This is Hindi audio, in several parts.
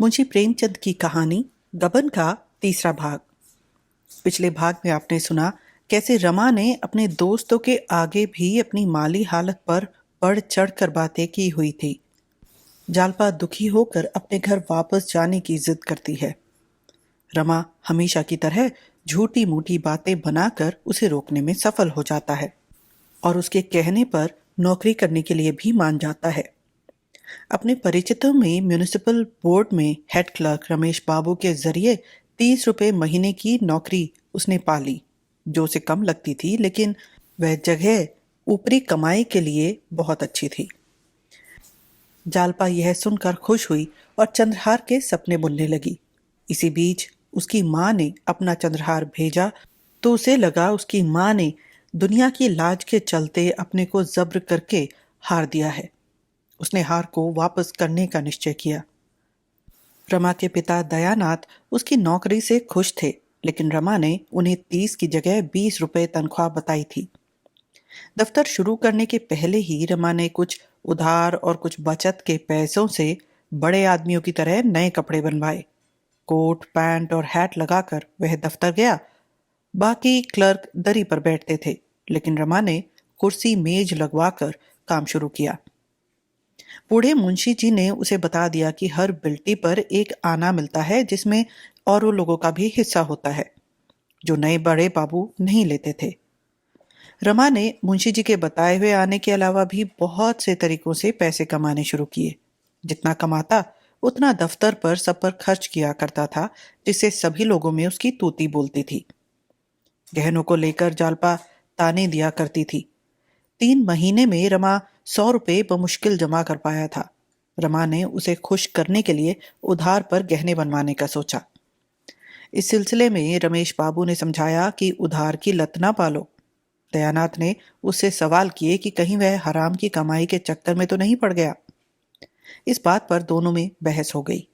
मुंशी प्रेमचंद की कहानी गबन का तीसरा भाग। पिछले भाग में आपने सुना कैसे रमा ने अपने दोस्तों के आगे भी अपनी माली हालत पर बढ़ चढ़ कर बातें की हुई थी। जालपा दुखी होकर अपने घर वापस जाने की जिद करती है। रमा हमेशा की तरह झूठी मूठी बातें बनाकर उसे रोकने में सफल हो जाता है और उसके कहने पर नौकरी करने के लिए भी मान जाता है। अपने परिचितों में म्युनिसिपल बोर्ड में हेड क्लर्क रमेश बाबू के जरिए 30 रुपए महीने की नौकरी उसने पा ली, जो उसे कम लगती थी, लेकिन वह जगह ऊपरी कमाई के लिए बहुत अच्छी थी। जालपा यह सुनकर खुश हुई और चंद्रहार के सपने बुनने लगी। इसी बीच उसकी माँ ने अपना चंद्रहार भेजा तो उसे लगा उसकी माँ ने दुनिया की लाज के चलते अपने को जब्र करके हार दिया है। उसने हार को वापस करने का निश्चय किया। रमा के पिता दयानाथ उसकी नौकरी से खुश थे, लेकिन रमा ने उन्हें 30 की जगह 20 रुपए तनख्वाह बताई थी। दफ्तर शुरू करने के पहले ही रमा ने कुछ उधार और कुछ बचत के पैसों से बड़े आदमियों की तरह नए कपड़े बनवाए। कोट पैंट और हैट लगाकर वह दफ्तर गया। बाकी क्लर्क दरी पर बैठते थे, लेकिन रमा ने कुर्सी मेज लगवाकर काम शुरू किया। बूढ़े मुंशी जी ने उसे बता दिया कि हर बिल्टी पर एक आना मिलता है, जिसमें औरों लोगों का भी हिस्सा होता है, जो नए बड़े बाबू नहीं लेते थे। रमा ने मुंशी जी के बताए हुए आने के अलावा भी बहुत से तरीकों से पैसे कमाने शुरू किए। जितना कमाता उतना दफ्तर पर सब पर खर्च किया करता था, जिससे सभी लोगों में उसकी तूती बोलती थी। गहनों को लेकर जालपा ताने दिया करती थी। 3 महीने में रमा 100 रुपए बमुश्किल जमा कर पाया था। रमा ने उसे खुश करने के लिए उधार पर गहने बनवाने का सोचा। इस सिलसिले में रमेश बाबू ने समझाया कि उधार की लत ना पालो। दयानाथ ने उससे सवाल किए कि कहीं वह हराम की कमाई के चक्कर में तो नहीं पड़ गया। इस बात पर दोनों में बहस हो गई।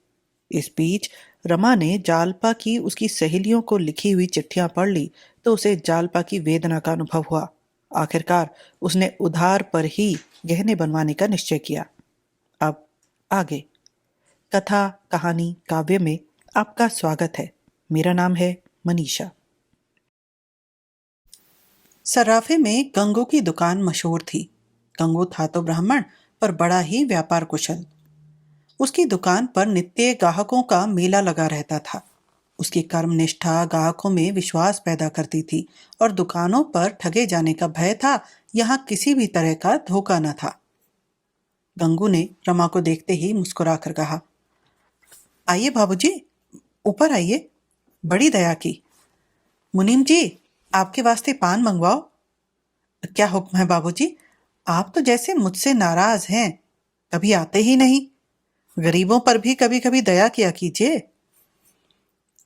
इस बीच रमा ने जालपा की उसकी सहेलियों को लिखी हुई चिट्ठियां पढ़ ली तो उसे जालपा की वेदना का अनुभव हुआ। आखिरकार उसने उधार पर ही गहने बनवाने का निश्चय किया। अब आगे कथा कहानी काव्य में आपका स्वागत है। मेरा नाम है मनीषा। सराफे में गंगू की दुकान मशहूर थी। गंगू था तो ब्राह्मण, पर बड़ा ही व्यापार कुशल। उसकी दुकान पर नित्य ग्राहकों का मेला लगा रहता था। उसकी कर्मनिष्ठा ग्राहकों में विश्वास पैदा करती थी और दुकानों पर ठगे जाने का भय था। यहाँ किसी भी तरह का धोखा न था। गंगू ने रमा को देखते ही मुस्कुराकर कहा, आइए बाबूजी, ऊपर आइए, बड़ी दया की। मुनीम जी, आपके वास्ते पान मंगवाओ। क्या हुक्म है बाबूजी? आप तो जैसे मुझसे नाराज हैं, कभी आते ही नहीं। गरीबों पर भी कभी कभी दया किया कीजिए।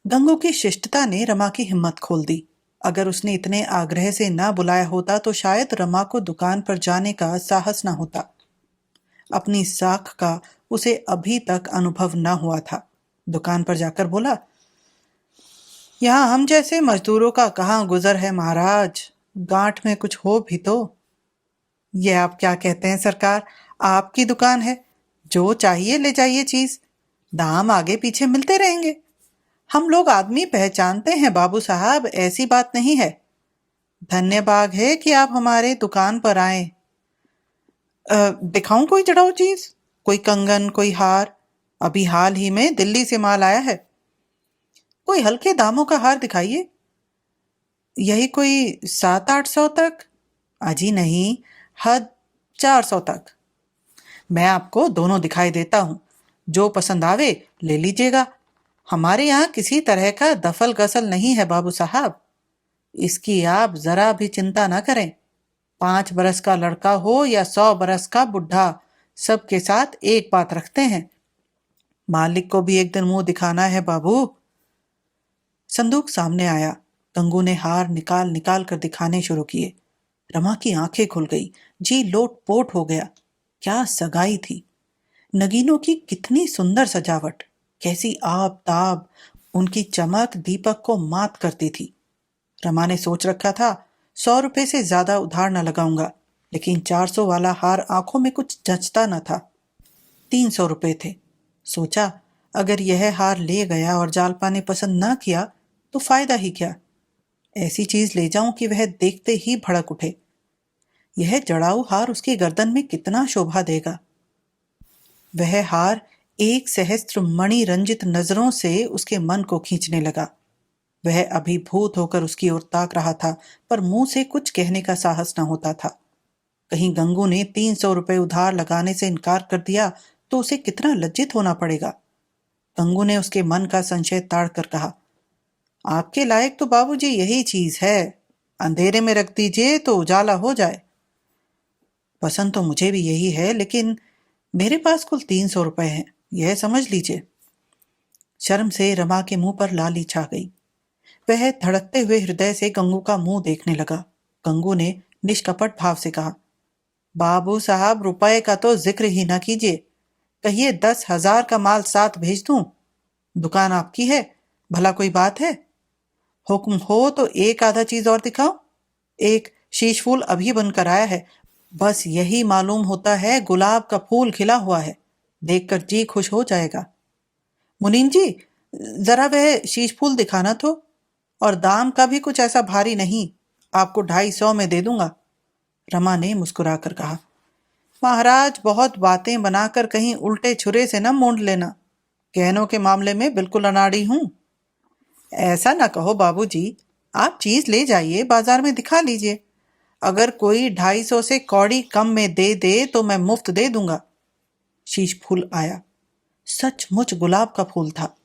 गंगू की शिष्टता ने रमा की हिम्मत खोल दी। अगर उसने इतने आग्रह से ना बुलाया होता तो शायद रमा को दुकान पर जाने का साहस न होता। अपनी साख का उसे अभी तक अनुभव न हुआ था। दुकान पर जाकर बोला, यहाँ हम जैसे मजदूरों का कहाँ गुजर है महाराज, गांठ में कुछ हो भी तो। ये आप क्या कहते हैं सरकार, आपकी दुकान है, जो चाहिए ले जाइए चीज, दाम आगे पीछे मिलते रहेंगे। हम लोग आदमी पहचानते हैं बाबू साहब, ऐसी बात नहीं है। धन्य भाग है कि आप हमारे दुकान पर आए। दिखाऊं कोई जड़ाऊ चीज, कोई कंगन, कोई हार? अभी हाल ही में दिल्ली से माल आया है। कोई हल्के दामों का हार दिखाइए। यही कोई 700-800 तक? अजी नहीं, हद 400 तक। मैं आपको दोनों दिखाई देता हूं, जो पसंद आवे ले लीजिएगा। हमारे यहाँ किसी तरह का दफल गसल नहीं है बाबू साहब, इसकी आप जरा भी चिंता ना करें। 5 बरस का लड़का हो या 100 बरस का बुढ़ा, सबके साथ एक बात रखते हैं। मालिक को भी एक दिन मुंह दिखाना है बाबू। संदूक सामने आया। गंगू ने हार निकाल निकाल कर दिखाने शुरू किए। रमा की आंखें खुल गई, जी लोट पोट हो गया। क्या सगाई थी! नगीनों की कितनी सुंदर सजावट, कैसी आब ताब, उनकी चमक दीपक को मात करती थी। रमा ने सोच रखा था 100 रुपए से ज्यादा उधार न लगाऊंगा, लेकिन 400 वाला हार आंखों में कुछ जचता न था। 300 रुपए थे। सोचा अगर यह हार ले गया और जालपा ने पसंद न किया तो फायदा ही क्या। ऐसी चीज ले जाऊं कि वह देखते ही भड़क उठे। यह जड़ाऊ हार उसकी गर्दन में कितना शोभा देगा। वह हार एक सहस्त्र मणि रंजित नजरों से उसके मन को खींचने लगा। वह अभिभूत होकर उसकी ओर ताक रहा था, पर मुंह से कुछ कहने का साहस न होता था। कहीं गंगू ने 300 रुपए उधार लगाने से इनकार कर दिया तो उसे कितना लज्जित होना पड़ेगा। गंगू ने उसके मन का संशय ताड़ कर कहा, आपके लायक तो बाबूजी यही चीज है, अंधेरे में रख दीजिए तो उजाला हो जाए। पसंद तो मुझे भी यही है, लेकिन मेरे पास कुल 300 रुपए हैं, यह समझ लीजिए। शर्म से रमा के मुंह पर लाली छा गई। वह धड़कते हुए हृदय से गंगू का मुंह देखने लगा। गंगू ने निष्कपट भाव से कहा, बाबू साहब रुपए का तो जिक्र ही ना कीजिए, कहिए 10,000 का माल साथ भेज दूं। दुकान आपकी है, भला कोई बात है। हुक्म हो तो एक आधा चीज और दिखाओ। एक शीश फूल अभी बनकर आया है, बस यही मालूम होता है गुलाब का फूल खिला हुआ है, देखकर जी खुश हो जाएगा। मुनीम जी, जरा वह शीश फूल दिखाना तो, और दाम का भी कुछ ऐसा भारी नहीं, आपको 250 में दे दूंगा। रमा ने मुस्कुरा कर कहा, महाराज बहुत बातें बनाकर कहीं उल्टे छुरे से न मोड़ लेना, गहनों के मामले में बिल्कुल अनाड़ी हूं। ऐसा ना कहो बाबूजी, आप चीज ले जाइए, बाजार में दिखा लीजिए। अगर कोई 250 से कौड़ी कम में दे दे तो मैं मुफ्त दे दूंगा। शीश फूल आया। सचमुच गुलाब का फूल था,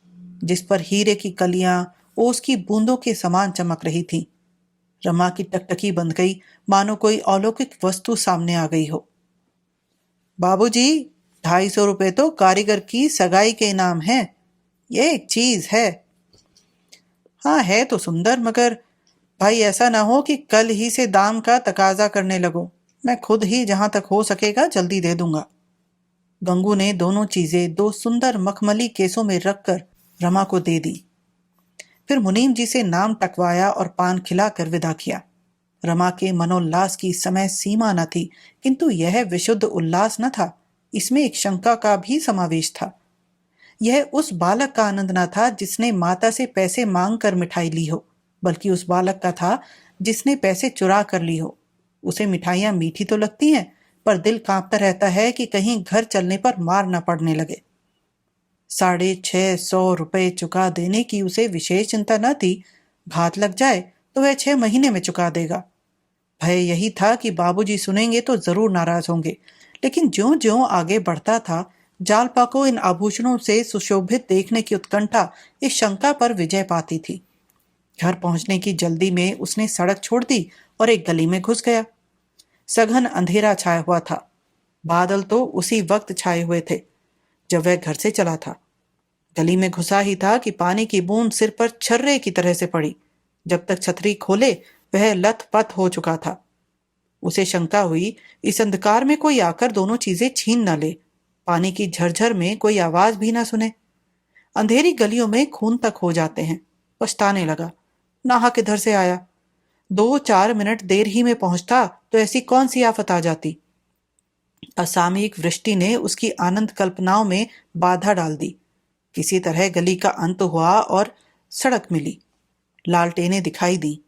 जिस पर हीरे की कलियां ओस की बूंदों के समान चमक रही थीं। रमा की टकटकी बंध गई, मानो कोई अलौकिक वस्तु सामने आ गई हो। बाबूजी, 250 रुपए तो कारीगर की सगाई के इनाम है, यह एक चीज है। हाँ है तो सुंदर, मगर भाई ऐसा ना हो कि कल ही से दाम का तकाजा करने लगो। मैं खुद ही जहां तक हो सकेगा जल्दी दे दूंगा। गंगू ने दोनों चीजें 2 सुंदर मखमली केसों में रखकर रमा को दे दी। फिर मुनीम जी से नाम टकवाया और पान खिलाकर विदा किया। रमा के मनोल्लास की समय सीमा न थी, किंतु यह विशुद्ध उल्लास न था, इसमें एक शंका का भी समावेश था। यह उस बालक का आनंद न था जिसने माता से पैसे मांग कर मिठाई ली हो, बल्कि उस बालक का था जिसने पैसे चुरा कर ली हो। उसे मिठाइयां मीठी तो लगती हैं, पर दिल कांपता रहता है कि कहीं घर चलने पर मार न पड़ने लगे। 650 रुपए चुका देने की उसे विशेष चिंता न थी, घात लग जाए तो वह 6 महीने में चुका देगा। भय यही था कि बाबूजी सुनेंगे तो जरूर नाराज होंगे, लेकिन ज्यों ज्यों आगे बढ़ता था, जालपा को इन आभूषणों से सुशोभित देखने की उत्कंठा इस शंका पर विजय पाती थी। घर पहुंचने की जल्दी में उसने सड़क छोड़ दी और एक गली में घुस गया। सघन अंधेरा छाया हुआ था, बादल तो उसी वक्त छाए हुए थे जब वह घर से चला था। गली में घुसा ही था कि पानी की बूंद सिर पर छर्रे की तरह से पड़ी। जब तक छतरी खोले वह लथपथ हो चुका था। उसे शंका हुई इस अंधकार में कोई आकर दोनों चीजें छीन न ले, पानी की झरझर में कोई आवाज भी ना सुने। अंधेरी गलियों में खून तक हो जाते हैं। पछताने लगा, नाहक इधर से आया। 2-4 मिनट देर ही में पहुंचता तो ऐसी कौन सी आफत आ जाती। असामयिक वृष्टि ने उसकी आनंद कल्पनाओं में बाधा डाल दी। किसी तरह गली का अंत हुआ और सड़क मिली। लालटेनें दिखाई दी।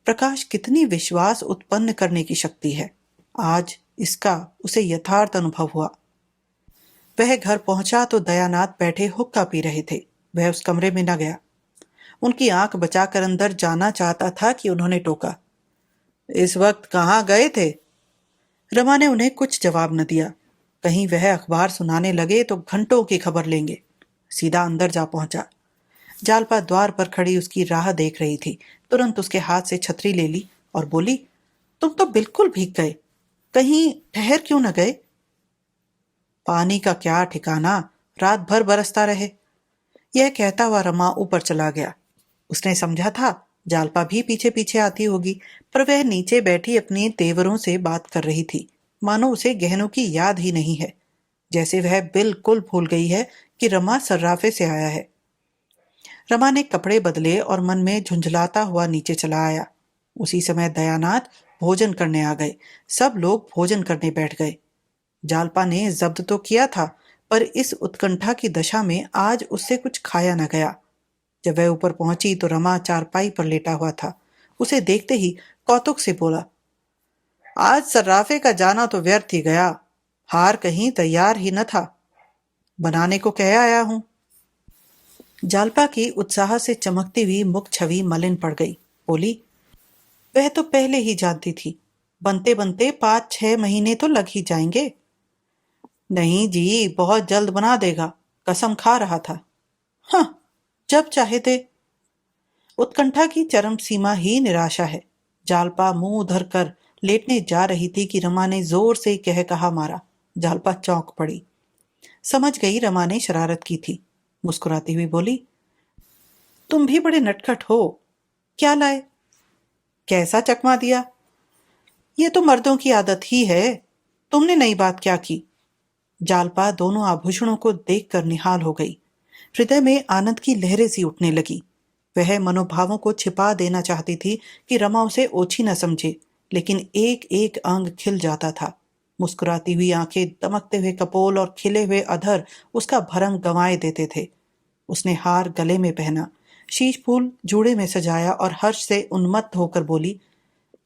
प्रकाश कितनी विश्वास उत्पन्न करने की शक्ति है, आज इसका उसे यथार्थ अनुभव हुआ। वह घर पहुंचा तो दयानाथ बैठे हुक्का पी रहे थे। वह उस कमरे में न गया। उनकी आंख बचाकर अंदर जाना चाहता था कि उन्होंने टोका, इस वक्त कहाँ गए थे। रमा ने उन्हें कुछ जवाब न दिया। कहीं वह अखबार सुनाने लगे तो घंटों की खबर लेंगे। सीधा अंदर जा पहुंचा। जालपा द्वार पर खड़ी उसकी राह देख रही थी। तुरंत उसके हाथ से छतरी ले ली और बोली, तुम तो बिल्कुल भीग गए, कहीं ठहर क्यों न गए। पानी का क्या ठिकाना, रात भर बरसता रहे। यह कहता हुआ रमा ऊपर चला गया। उसने समझा था जालपा भी पीछे पीछे आती होगी, पर वह नीचे बैठी अपने तेवरों से बात कर रही थी, मानो उसे गहनों की याद ही नहीं है, जैसे वह बिल्कुल भूल गई है कि रमा सर्राफे से आया है। रमा ने कपड़े बदले और मन में झुंझलाता हुआ नीचे चला आया। उसी समय दयानाथ भोजन करने आ गए। सब लोग भोजन करने बैठ गए। जालपा ने जब्त तो किया था, पर इस उत्कंठा की दशा में आज उससे कुछ खाया न गया। जब वह ऊपर पहुंची तो रमा चारपाई पर लेटा हुआ था। उसे देखते ही कौतुक से बोला, आज सर्राफे का जाना तो व्यर्थ ही गया। हार कहीं तैयार ही न था, बनाने को कह आया हूं। जालपा की उत्साह से चमकती हुई मुख छवि मलिन पड़ गई। बोली, वह तो पहले ही जानती थी, बनते बनते 5-6 महीने तो लग ही जाएंगे। नहीं जी, बहुत जल्द बना देगा, कसम खा रहा था। हाँ, जब चाहे दे। उत्कंठा की चरम सीमा ही निराशा है। जालपा मुंह धर कर लेटने जा रही थी कि रमा ने जोर से कह कहा मारा। जालपा चौंक पड़ी। समझ गई रमा ने शरारत की थी। मुस्कुराती हुई बोली, तुम भी बड़े नटखट हो। क्या लाए? कैसा चकमा दिया? ये तो मर्दों की आदत ही है। तुमने नई बात क्या की? जालपा दोनों आभूषणों को देखकर निहाल हो गई। हृदय में आनंद की लहरें सी उठने लगी। वह मनोभावों को छिपा देना चाहती थी कि रमा उसे ओछी न समझे, लेकिन एक एक अंग खिल जाता था। मुस्कुराती हुई आंखें, दमकते हुए कपोल और खिले हुए अधर उसका भरम गंवाए देते थे। उसने हार गले में पहना, शीश फूल जूड़े में सजाया और हर्ष से उन्मत्त होकर बोली,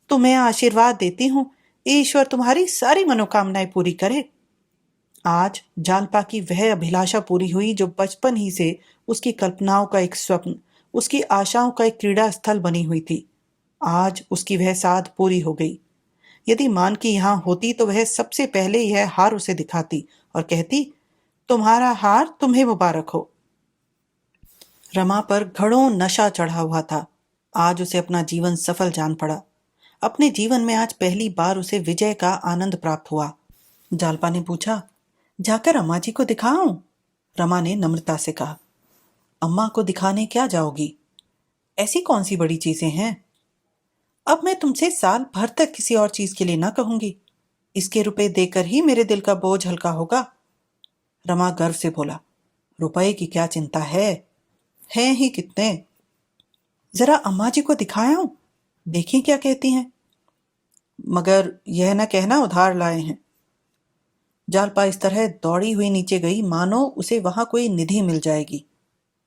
तुम्हें आशीर्वाद देती हूँ, ईश्वर तुम्हारी सारी मनोकामनाएं पूरी करे। आज जालपा की वह अभिलाषा पूरी हुई जो बचपन ही से उसकी कल्पनाओं का एक स्वप्न, उसकी आशाओं का एक क्रीड़ा स्थल बनी हुई थी। आज उसकी वह साध पूरी हो गई। यदि मान की यहाँ होती तो वह सबसे पहले यह हार उसे दिखाती और कहती, तुम्हारा हार तुम्हें मुबारक हो। रमा पर घड़ों नशा चढ़ा हुआ था। आज उसे अपना जीवन सफल जान पड़ा। अपने जीवन में आज पहली बार उसे विजय का आनंद प्राप्त हुआ। जालपा ने पूछा, जाकर अम्मा जी को दिखाऊं? रमा ने नम्रता से कहा, अम्मा को दिखाने क्या जाओगी? ऐसी कौन सी बड़ी चीजें हैं? अब मैं तुमसे साल भर तक किसी और चीज के लिए ना कहूंगी। इसके रुपए देकर ही मेरे दिल का बोझ हल्का होगा। रमा गर्व से बोला, रुपए की क्या चिंता है? हैं ही कितने। जरा अम्मा जी को दिखाया, देखें क्या कहती हैं। मगर यह न कहना उधार लाए हैं। जालपा इस तरह दौड़ी हुई नीचे गई मानो उसे वहां कोई निधि मिल जाएगी।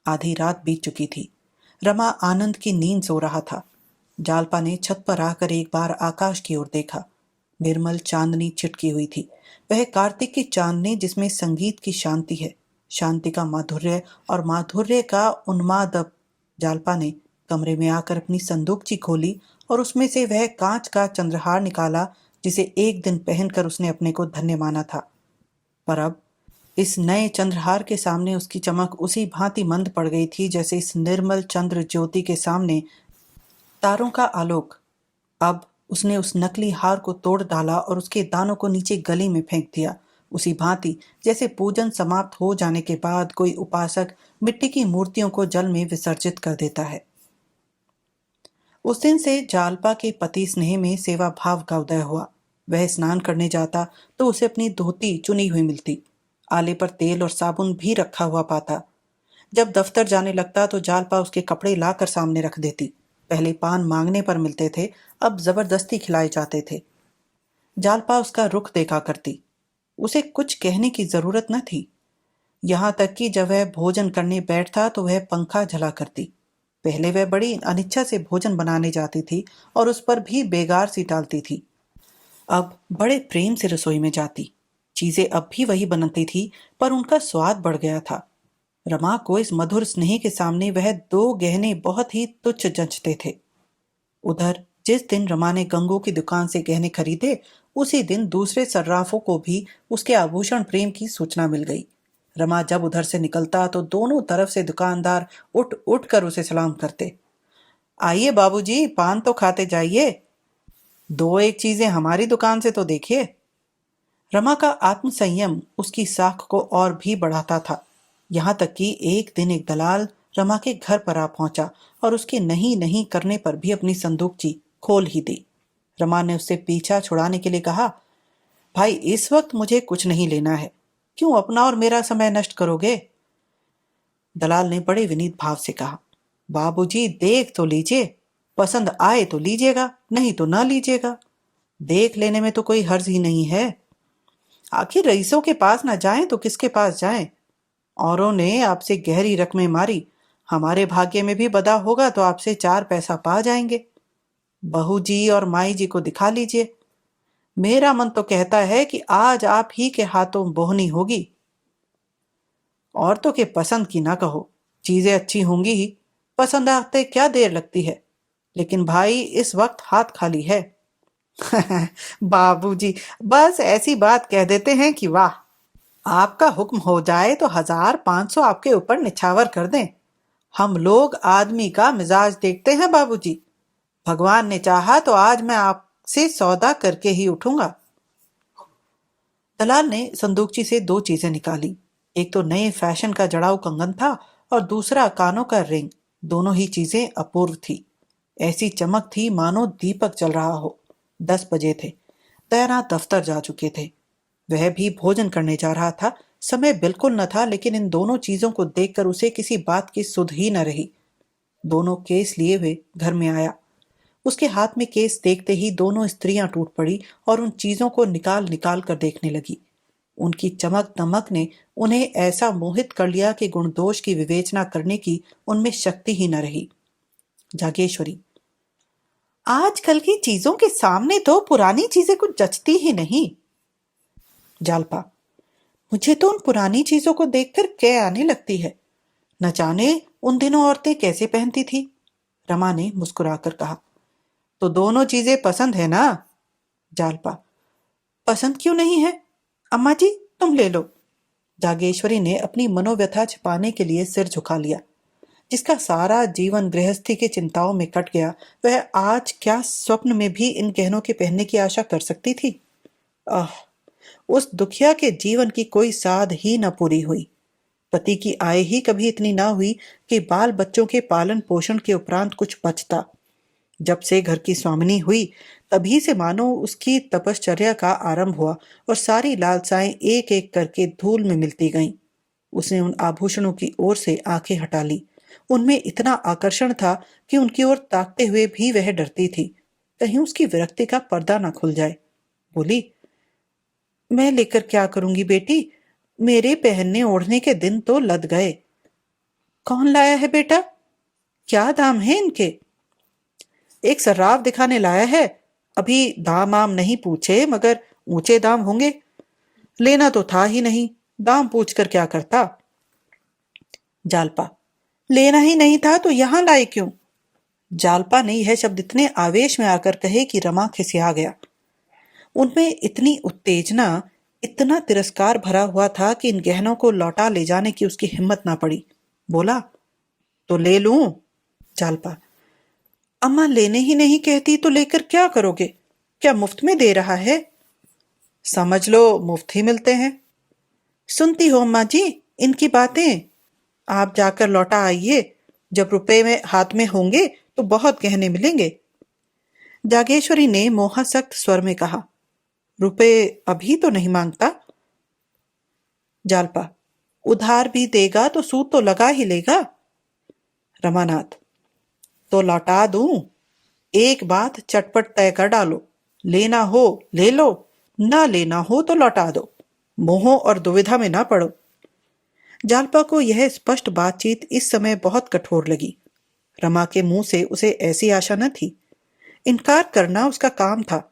आधी रात बीत चुकी थी। रमा आनंद की नींद सो रहा था। जालपा ने छत पर आकर एक बार आकाश की ओर देखा। निर्मल चांदनी छिटकी हुई थी। वह कार्तिक की चांदनी जिसमें संगीत की शांति है, शांति का माधुर्य और माधुर्य का उन्माद। अब जालपा ने कमरे में आकर अपनी संदूकची खोली और उसमें से वह कांच का चंद्रहार निकाला जिसे एक दिन पहनकर उसने अपने को धन्य माना था। पर अब इस नए चंद्रहार के सामने उसकी चमक उसी भांति मंद पड़ गई थी जैसे इस निर्मल चंद्र ज्योति के सामने तारों का आलोक। अब उसने उस नकली हार को तोड़ डाला और उसके दानों को नीचे गली में फेंक दिया, उसी भांति जैसे पूजन समाप्त हो जाने के बाद कोई उपासक मिट्टी की मूर्तियों को जल में विसर्जित कर देता है। उस दिन से जालपा के पति स्नेह में सेवा भाव का उदय हुआ। वह स्नान करने जाता तो उसे अपनी धोती चुनी हुई मिलती, आले पर तेल और साबुन भी रखा हुआ पाता। जब दफ्तर जाने लगता तो जालपा उसके कपड़े लाकर सामने रख देती। पहले पान मांगने पर मिलते थे, अब जबरदस्ती खिलाए जाते थे। जालपा उसका रुख देखा करती। उसे कुछ कहने की जरूरत न थी। यहां तक कि जब वह भोजन करने बैठता तो वह पंखा झला करती। पहले वह बड़ी अनिच्छा से भोजन बनाने जाती थी और उस पर भी बेगार सी टालती थी। अब बड़े प्रेम से रसोई में जाती। चीजें अब भी वही बनती थी, पर उनका स्वाद बढ़ गया था। रमा को इस मधुर स्नेह के सामने वह दो गहने बहुत ही तुच्छ जंचते थे। उधर जिस दिन रमा ने गंगू की दुकान से गहने खरीदे, उसी दिन दूसरे सर्राफों को भी उसके आभूषण प्रेम की सूचना मिल गई। रमा जब उधर से निकलता तो दोनों तरफ से दुकानदार उठ उठ कर उसे सलाम करते। आइए बाबूजी, पान तो खाते जाइए, दो एक चीजें हमारी दुकान से तो देखिए। रमा का आत्मसंयम उसकी साख को और भी बढ़ाता था। यहां तक कि एक दिन एक दलाल रमा के घर पर आ पहुंचा और उसके नहीं नहीं करने पर भी अपनी संदूकची खोल ही दी। रमा ने उससे पीछा छुड़ाने के लिए कहा, भाई इस वक्त मुझे कुछ नहीं लेना है, क्यों अपना और मेरा समय नष्ट करोगे? दलाल ने बड़े विनीत भाव से कहा, बाबूजी देख तो लीजिए, पसंद आए तो लीजिएगा, नहीं तो ना लीजिएगा, देख लेने में तो कोई हर्ज ही नहीं है। आखिर रईसों के पास ना जाएं तो किसके पास जाएं? औरों ने आपसे गहरी रकमें मारी, हमारे भाग्य में भी बदा होगा तो आपसे 4 पैसा पा जाएंगे। बहू जी और माई जी को दिखा लीजिए। मेरा मन तो कहता है कि आज आप ही के हाथों बोहनी होगी। औरतों के पसंद की ना कहो, चीजें अच्छी होंगी ही, पसंद आते क्या देर लगती है। लेकिन भाई इस वक्त हाथ खाली है। बाबूजी, बस ऐसी बात कह देते हैं कि वाह, आपका हुक्म हो जाए तो 1,000 500 आपके ऊपर निछावर कर दें। हम लोग आदमी का मिजाज देखते हैं बाबूजी। भगवान ने चाहा तो आज मैं आपसे सौदा करके ही उठूंगा। दलाल ने संदूकची से 2 चीजें निकाली। एक तो नए फैशन का जड़ाऊ कंगन था और दूसरा कानों का रिंग। दोनों ही चीजें अपूर्व थी। ऐसी चमक थी मानो दीपक जल रहा हो। 10 बजे थे। दयानाथ दफ्तर जा चुके थे। वह भी भोजन करने जा रहा था। समय बिल्कुल न था, लेकिन इन दोनों चीजों को देखकर उसे किसी बात की सुध ही न रही। दोनों केस लिए हुए घर में आया। उसके हाथ में केस देखते ही दोनों स्त्रियां टूट पड़ी और उन चीजों को निकाल निकाल कर देखने लगी। उनकी चमक दमक ने उन्हें ऐसा मोहित कर लिया कि गुण दोष की विवेचना करने की उनमें शक्ति ही न रही। जागेश्वरी, आजकल की चीजों के सामने तो पुरानी चीजें कुछ जचती ही नहीं। जालपा, मुझे तो उन पुरानी चीजों को देखकर कै आने लगती है। न जाने उन दिनों औरतें कैसे पहनती थी। रमा ने मुस्कुराकर कहा। तो दोनों चीजें पसंद है ना? जालपा, पसंद क्यों नहीं है? अम्मा जी, तुम ले लो। जागेश्वरी ने अपनी मनोव्यथा छिपाने के लिए सिर झुका लिया। जिसका सारा जीवन गृहस्थी की चिंताओं में कट गया, वह आज क्या स्वप्न में भी इन गहनों के पहनने की आशा कर सकती थी? आह, उस दुखिया के जीवन की कोई साध ही न पूरी हुई। पति की आय ही कभी इतनी ना हुई कि बाल बच्चों के पालन पोषण के उपरांत कुछ बचता। जब से घर की स्वामिनी हुई, तभी से मानो उसकी तपश्चर्या का आरंभ हुआ और सारी लालसाएं एक एक करके धूल में मिलती गईं। उसने उन आभूषणों की ओर से आंखें हटा ली। उनमें इतना आकर्षण था कि उनकी ओर ताकते हुए भी वह डरती थी, कहीं उसकी विरक्ति का पर्दा ना खुल जाए। बोली, मैं लेकर क्या करूंगी बेटी, मेरे पहनने ओढ़ने के दिन तो लद गए। कौन लाया है बेटा? क्या दाम है इनके? एक सर्राफ दिखाने लाया है। अभी दाम आम नहीं पूछे, मगर ऊंचे दाम होंगे। लेना तो था ही नहीं, दाम पूछकर क्या करता। जालपा, लेना ही नहीं था तो यहां लाए क्यों? जालपा ने यह शब्द इतने आवेश में आकर कहे कि रमा खिसिया गया। उनमें इतनी उत्तेजना, इतना तिरस्कार भरा हुआ था कि इन गहनों को लौटा ले जाने की उसकी हिम्मत ना पड़ी। बोला, तो ले लूं? जालपा, अम्मा लेने ही नहीं कहती तो लेकर क्या करोगे? क्या मुफ्त में दे रहा है? समझ लो मुफ्त ही मिलते हैं। सुनती हो अम्मा जी इनकी बातें? आप जाकर लौटा आइए, जब रुपए में हाथ में होंगे तो बहुत गहने मिलेंगे। जागेश्वरी ने मोहासक्त स्वर में कहा। रुपए अभी तो नहीं मांगता। जालपा, उधार भी देगा तो सूद तो लगा ही लेगा। रमानाथ, तो लौटा दूं? एक बात चटपट तय कर डालो, लेना हो ले लो, ना लेना हो तो लौटा दो। मोह और दुविधा में ना पड़ो। जालपा को यह स्पष्ट बातचीत इस समय बहुत कठोर लगी। रमा के मुंह से उसे ऐसी आशा न थी। इनकार करना उसका काम था।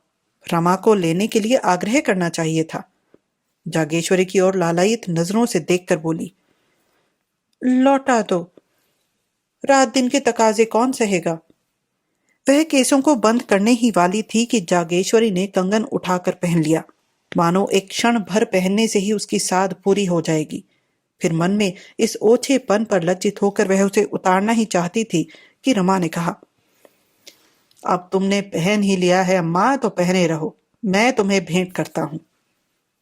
रमा को लेने के लिए आग्रह करना चाहिए था। जागेश्वरी की ओर लालायित नजरों से देखकर बोली, लौटा दो, रात दिन के तकाजे कौन सहेगा। वह केसों को बंद करने ही वाली थी कि जागेश्वरी ने कंगन उठाकर पहन लिया, मानो एक क्षण भर पहनने से ही उसकी साध पूरी हो जाएगी। फिर मन में इस ओछेपन पर लज्जित होकर वह उसे उतारना ही चाहती थी कि रमा ने कहा, अब तुमने पहन ही लिया है अम्मा तो पहने रहो, मैं तुम्हें भेंट करता हूं।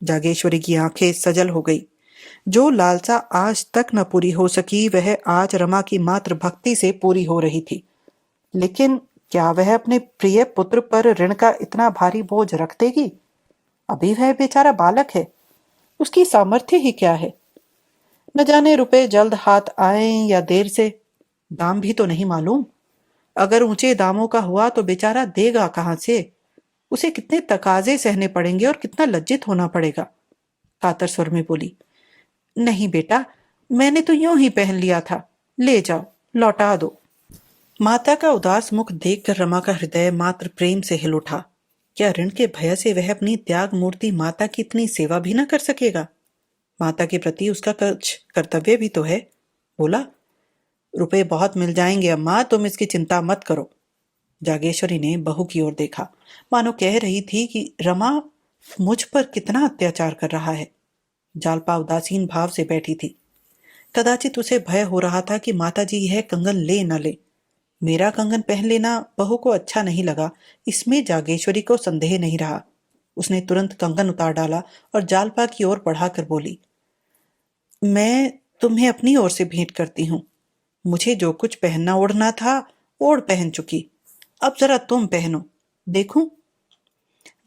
जागेश्वरी की आंखें सजल हो गई। जो लालसा आज तक न पूरी हो सकी, वह आज रमा की मात्र भक्ति से पूरी हो रही थी। लेकिन क्या वह अपने प्रिय पुत्र पर ऋण का इतना भारी बोझ रख देगी? अभी वह बेचारा बालक है, उसकी सामर्थ्य ही क्या है। न जाने रुपए जल्द हाथ आए या देर से, दाम भी तो नहीं मालूम। अगर ऊंचे दामों का हुआ तो बेचारा देगा कहां से? उसे कितने तकाजे सहने पड़ेंगे और कितना लज्जित होना पड़ेगा। कातर स्वर में बोली। नहीं बेटा, मैंने तो यूं ही पहन लिया था, ले जाओ, लौटा दो। माता का उदास मुख देखकर रमा का हृदय मात्र प्रेम से हिल उठा। क्या ऋण के भय से वह अपनी त्याग मूर्ति माता की इतनी सेवा भी न कर सकेगा? माता के प्रति उसका कुछ कर्तव्य भी तो है। बोला, रुपए बहुत मिल जाएंगे अम्मा, तुम इसकी चिंता मत करो। जागेश्वरी ने बहू की ओर देखा, मानो कह रही थी कि रमा मुझ पर कितना अत्याचार कर रहा है। जालपा उदासीन भाव से बैठी थी। कदाचित उसे भय हो रहा था कि माताजी यह कंगन ले न ले। मेरा कंगन पहन लेना बहू को अच्छा नहीं लगा, इसमें जागेश्वरी को संदेह नहीं रहा। उसने तुरंत कंगन उतार डाला और जालपा की ओर बढ़ाकर बोली, मैं तुम्हें अपनी ओर से भेंट करती हूँ। मुझे जो कुछ पहनना ओढ़ना था ओढ़ पहन चुकी, अब जरा तुम पहनो, देखूं।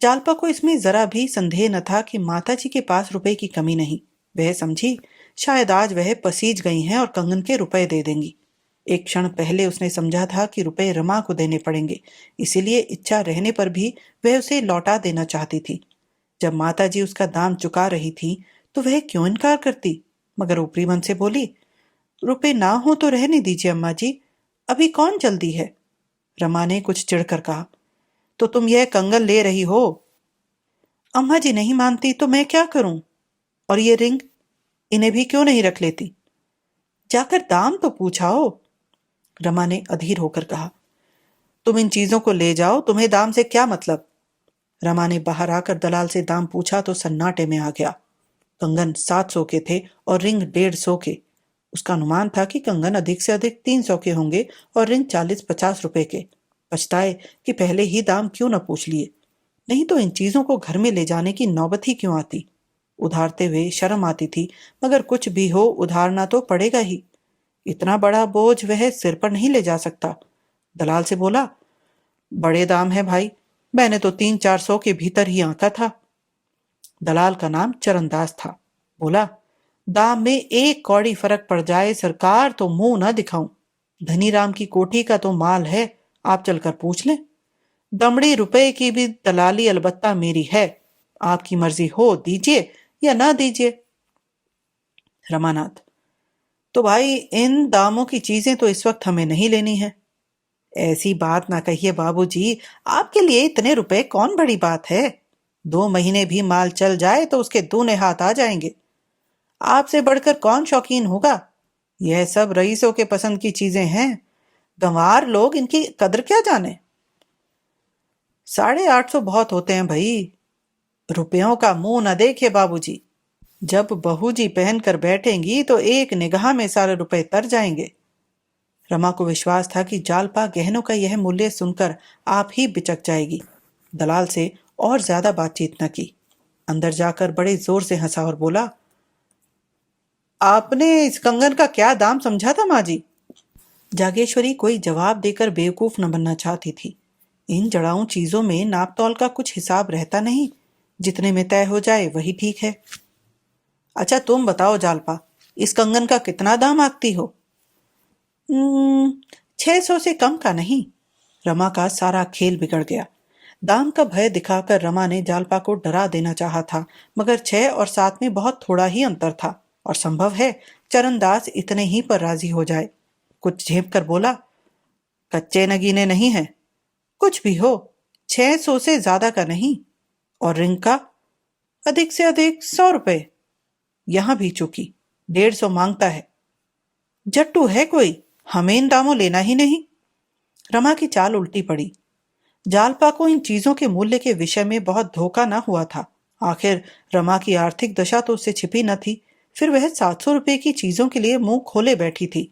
जालपा को इसमें जरा भी संदेह न था कि माताजी के पास रुपए की कमी नहीं। वह समझी शायद आज वह पसीज गई हैं और कंगन के रुपए दे देंगी। एक क्षण पहले उसने समझा था कि रुपए रमा को देने पड़ेंगे, इसीलिए इच्छा रहने पर भी वह उसे लौटा देना चाहती थी। जब माताजी उसका दाम चुका रही थी तो वह क्यों इनकार करती, मगर ऊपरी मन से बोली, रुपए ना हो तो रहने दीजिए अम्मा जी, अभी कौन जल्दी है। रमा ने कुछ चिढ़कर कहा, तो तुम यह कंगन ले रही हो? अम्मा जी नहीं मानती तो मैं क्या करूं? और ये रिंग, इन्हें भी क्यों नहीं रख लेती? जाकर दाम तो पूछाओ। रमा ने अधीर होकर कहा, तुम इन चीजों को ले जाओ, तुम्हें दाम से क्या मतलब। रमा ने बाहर आकर दलाल से दाम पूछा तो सन्नाटे में आ गया। कंगन 700 के थे और रिंग 150 के। उसका अनुमान था कि कंगन अधिक से अधिक 300 के होंगे और रिंग 40-50 रुपए के। पछताए कि पहले ही दाम क्यों न पूछ लिए, नहीं तो इन चीजों को घर में ले जाने की नौबत ही क्यों आती। उधारते हुए शर्म आती थी, मगर कुछ भी हो उधारना तो पड़ेगा ही। इतना बड़ा बोझ वह सिर पर नहीं ले जा सकता। दलाल से बोला, बड़े दाम है भाई, मैंने तो 300-400 के भीतर ही आंका था। दलाल का नाम चरणदास था। बोला, दाम में 1 कौड़ी फर्क पड़ जाए सरकार तो मुंह न दिखाऊं। धनीराम की कोठी का तो माल है, आप चलकर पूछ लें। दमड़ी रुपए की भी दलाली अलबत्ता मेरी है, आपकी मर्जी हो दीजिए या ना दीजिए। रमानाथ, तो भाई इन दामों की चीजें तो इस वक्त हमें नहीं लेनी है। ऐसी बात ना कहिए बाबूजी, आपके लिए इतने रुपए कौन बड़ी बात है। 2 महीने भी माल चल जाए तो उसके दूने हाथ आ जाएंगे। आपसे बढ़कर कौन शौकीन होगा। यह सब रईसों के पसंद की चीजें हैं, गंवार लोग इनकी कदर क्या जाने। 850 बहुत होते हैं भाई। रुपयों का मुंह न देखे बाबूजी, जब बहू जी पहन कर बैठेंगी तो एक निगाह में सारे रुपए तर जाएंगे। रमा को विश्वास था कि जालपा गहनों का यह मूल्य सुनकर आप ही बिचक जाएगी। दलाल से और ज्यादा बातचीत न की। अंदर जाकर बड़े जोर से हंसा और बोला, आपने इस कंगन का क्या दाम समझा था माँ जी? जागेश्वरी कोई जवाब देकर बेवकूफ न बनना चाहती थी। इन जड़ाऊ चीजों में नाप तौल का कुछ हिसाब रहता नहीं, जितने में तय हो जाए वही ठीक है। अच्छा तुम बताओ जालपा, इस कंगन का कितना दाम आंकती हो? 600 से कम का नहीं। रमा का सारा खेल बिगड़ गया। दाम का भय दिखाकर रमा ने जालपा को डरा देना चाहा था, मगर 6 और 7 में बहुत थोड़ा ही अंतर था और संभव है चरणदास इतने ही पर राजी हो जाए। कुछ झेप कर बोला, कच्चे नगीने नहीं है। कुछ भी हो, 600 से ज्यादा का नहीं। और रिंग का? अधिक से अधिक 100 रुपए। यहां भी चूकी, 150 मांगता है। जट्टू है कोई, हमें इन दामों लेना ही नहीं। रमा की चाल उल्टी पड़ी। जालपा को इन चीजों के मूल्य के विषय में बहुत धोखा न हुआ था। आखिर रमा की आर्थिक दशा तो उससे छिपी न थी, फिर वह 700 रुपए की चीजों के लिए मुंह खोले बैठी थी।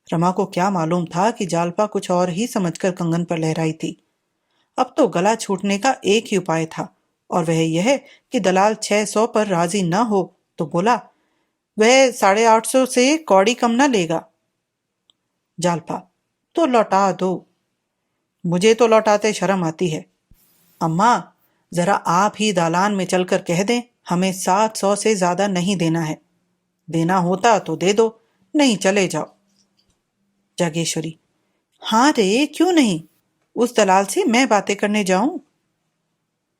रमा को क्या मालूम था कि जालपा कुछ और ही समझकर कंगन पर लहराई थी। अब तो गला छूटने का एक ही उपाय था, और वह यह कि दलाल 600 पर राजी न हो तो बोला, वह 850 से कौड़ी कम न लेगा। जालपा, तो लौटा दो। मुझे तो लौटाते शर्म आती है। अम्मा, जरा आप ही दालान में चलकर कह दें, हमें 700 से ज्यादा नहीं देना है। देना होता तो दे दो, नहीं चले जाओ। जागेश्वरी, हाँ रे क्यों नहीं, उस दलाल से मैं बातें करने जाऊं?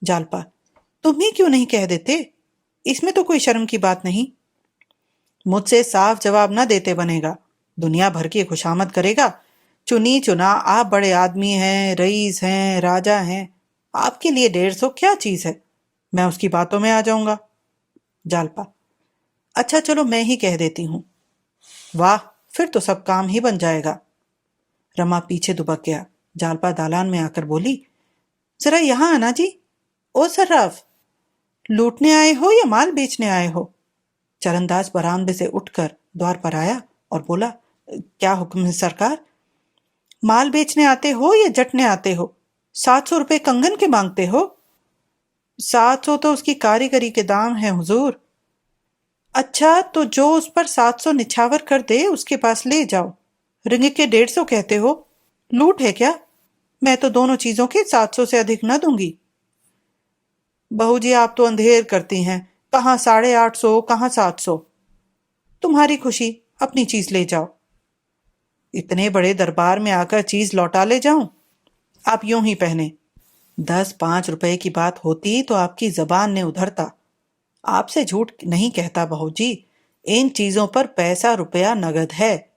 जालपा, तुम ही क्यों नहीं कह देते? इसमें तो कोई शर्म की बात नहीं। मुझसे साफ जवाब न देते बनेगा। दुनिया भर की खुशामद करेगा। चुनी चुना आप बड़े आदमी हैं, रईस हैं, राजा हैं। आपके लिए 150 क्या चीज है। मैं उसकी बातों में आ जाऊंगा। जालपा, अच्छा चलो मैं ही कह देती हूँ। वाह, फिर तो सब काम ही बन जाएगा। रमा पीछे दुबक गया। जालपा दालान में आकर बोली, जरा यहाँ आना जी। ओ सर्राफ, लूटने आए हो या माल बेचने आए हो? चरणदास बरामदे से उठकर द्वार पर आया और बोला, क्या हुक्म है सरकार? माल बेचने आते हो या जटने आते हो? 700 रुपये कंगन के मांगते हो? 700 तो उसकी कारीगरी के दाम है हुजूर। अच्छा तो जो उस पर 700 निछावर कर दे उसके पास ले जाओ। रिंग के 150 कहते हो? लूट है क्या? मैं तो दोनों चीजों के 700 से अधिक न दूंगी। बहू जी आप तो अंधेर करती हैं। कहाँ 850, कहाँ 700। तुम्हारी खुशी, अपनी चीज ले जाओ। इतने बड़े दरबार में आकर चीज लौटा ले जाऊं? आप यूं ही पहने। 10-5 रुपए की बात होती तो आपकी जबान ने उधरता। आपसे झूठ नहीं कहता बहू जी। इन चीजों पर पैसा रुपया नगद है।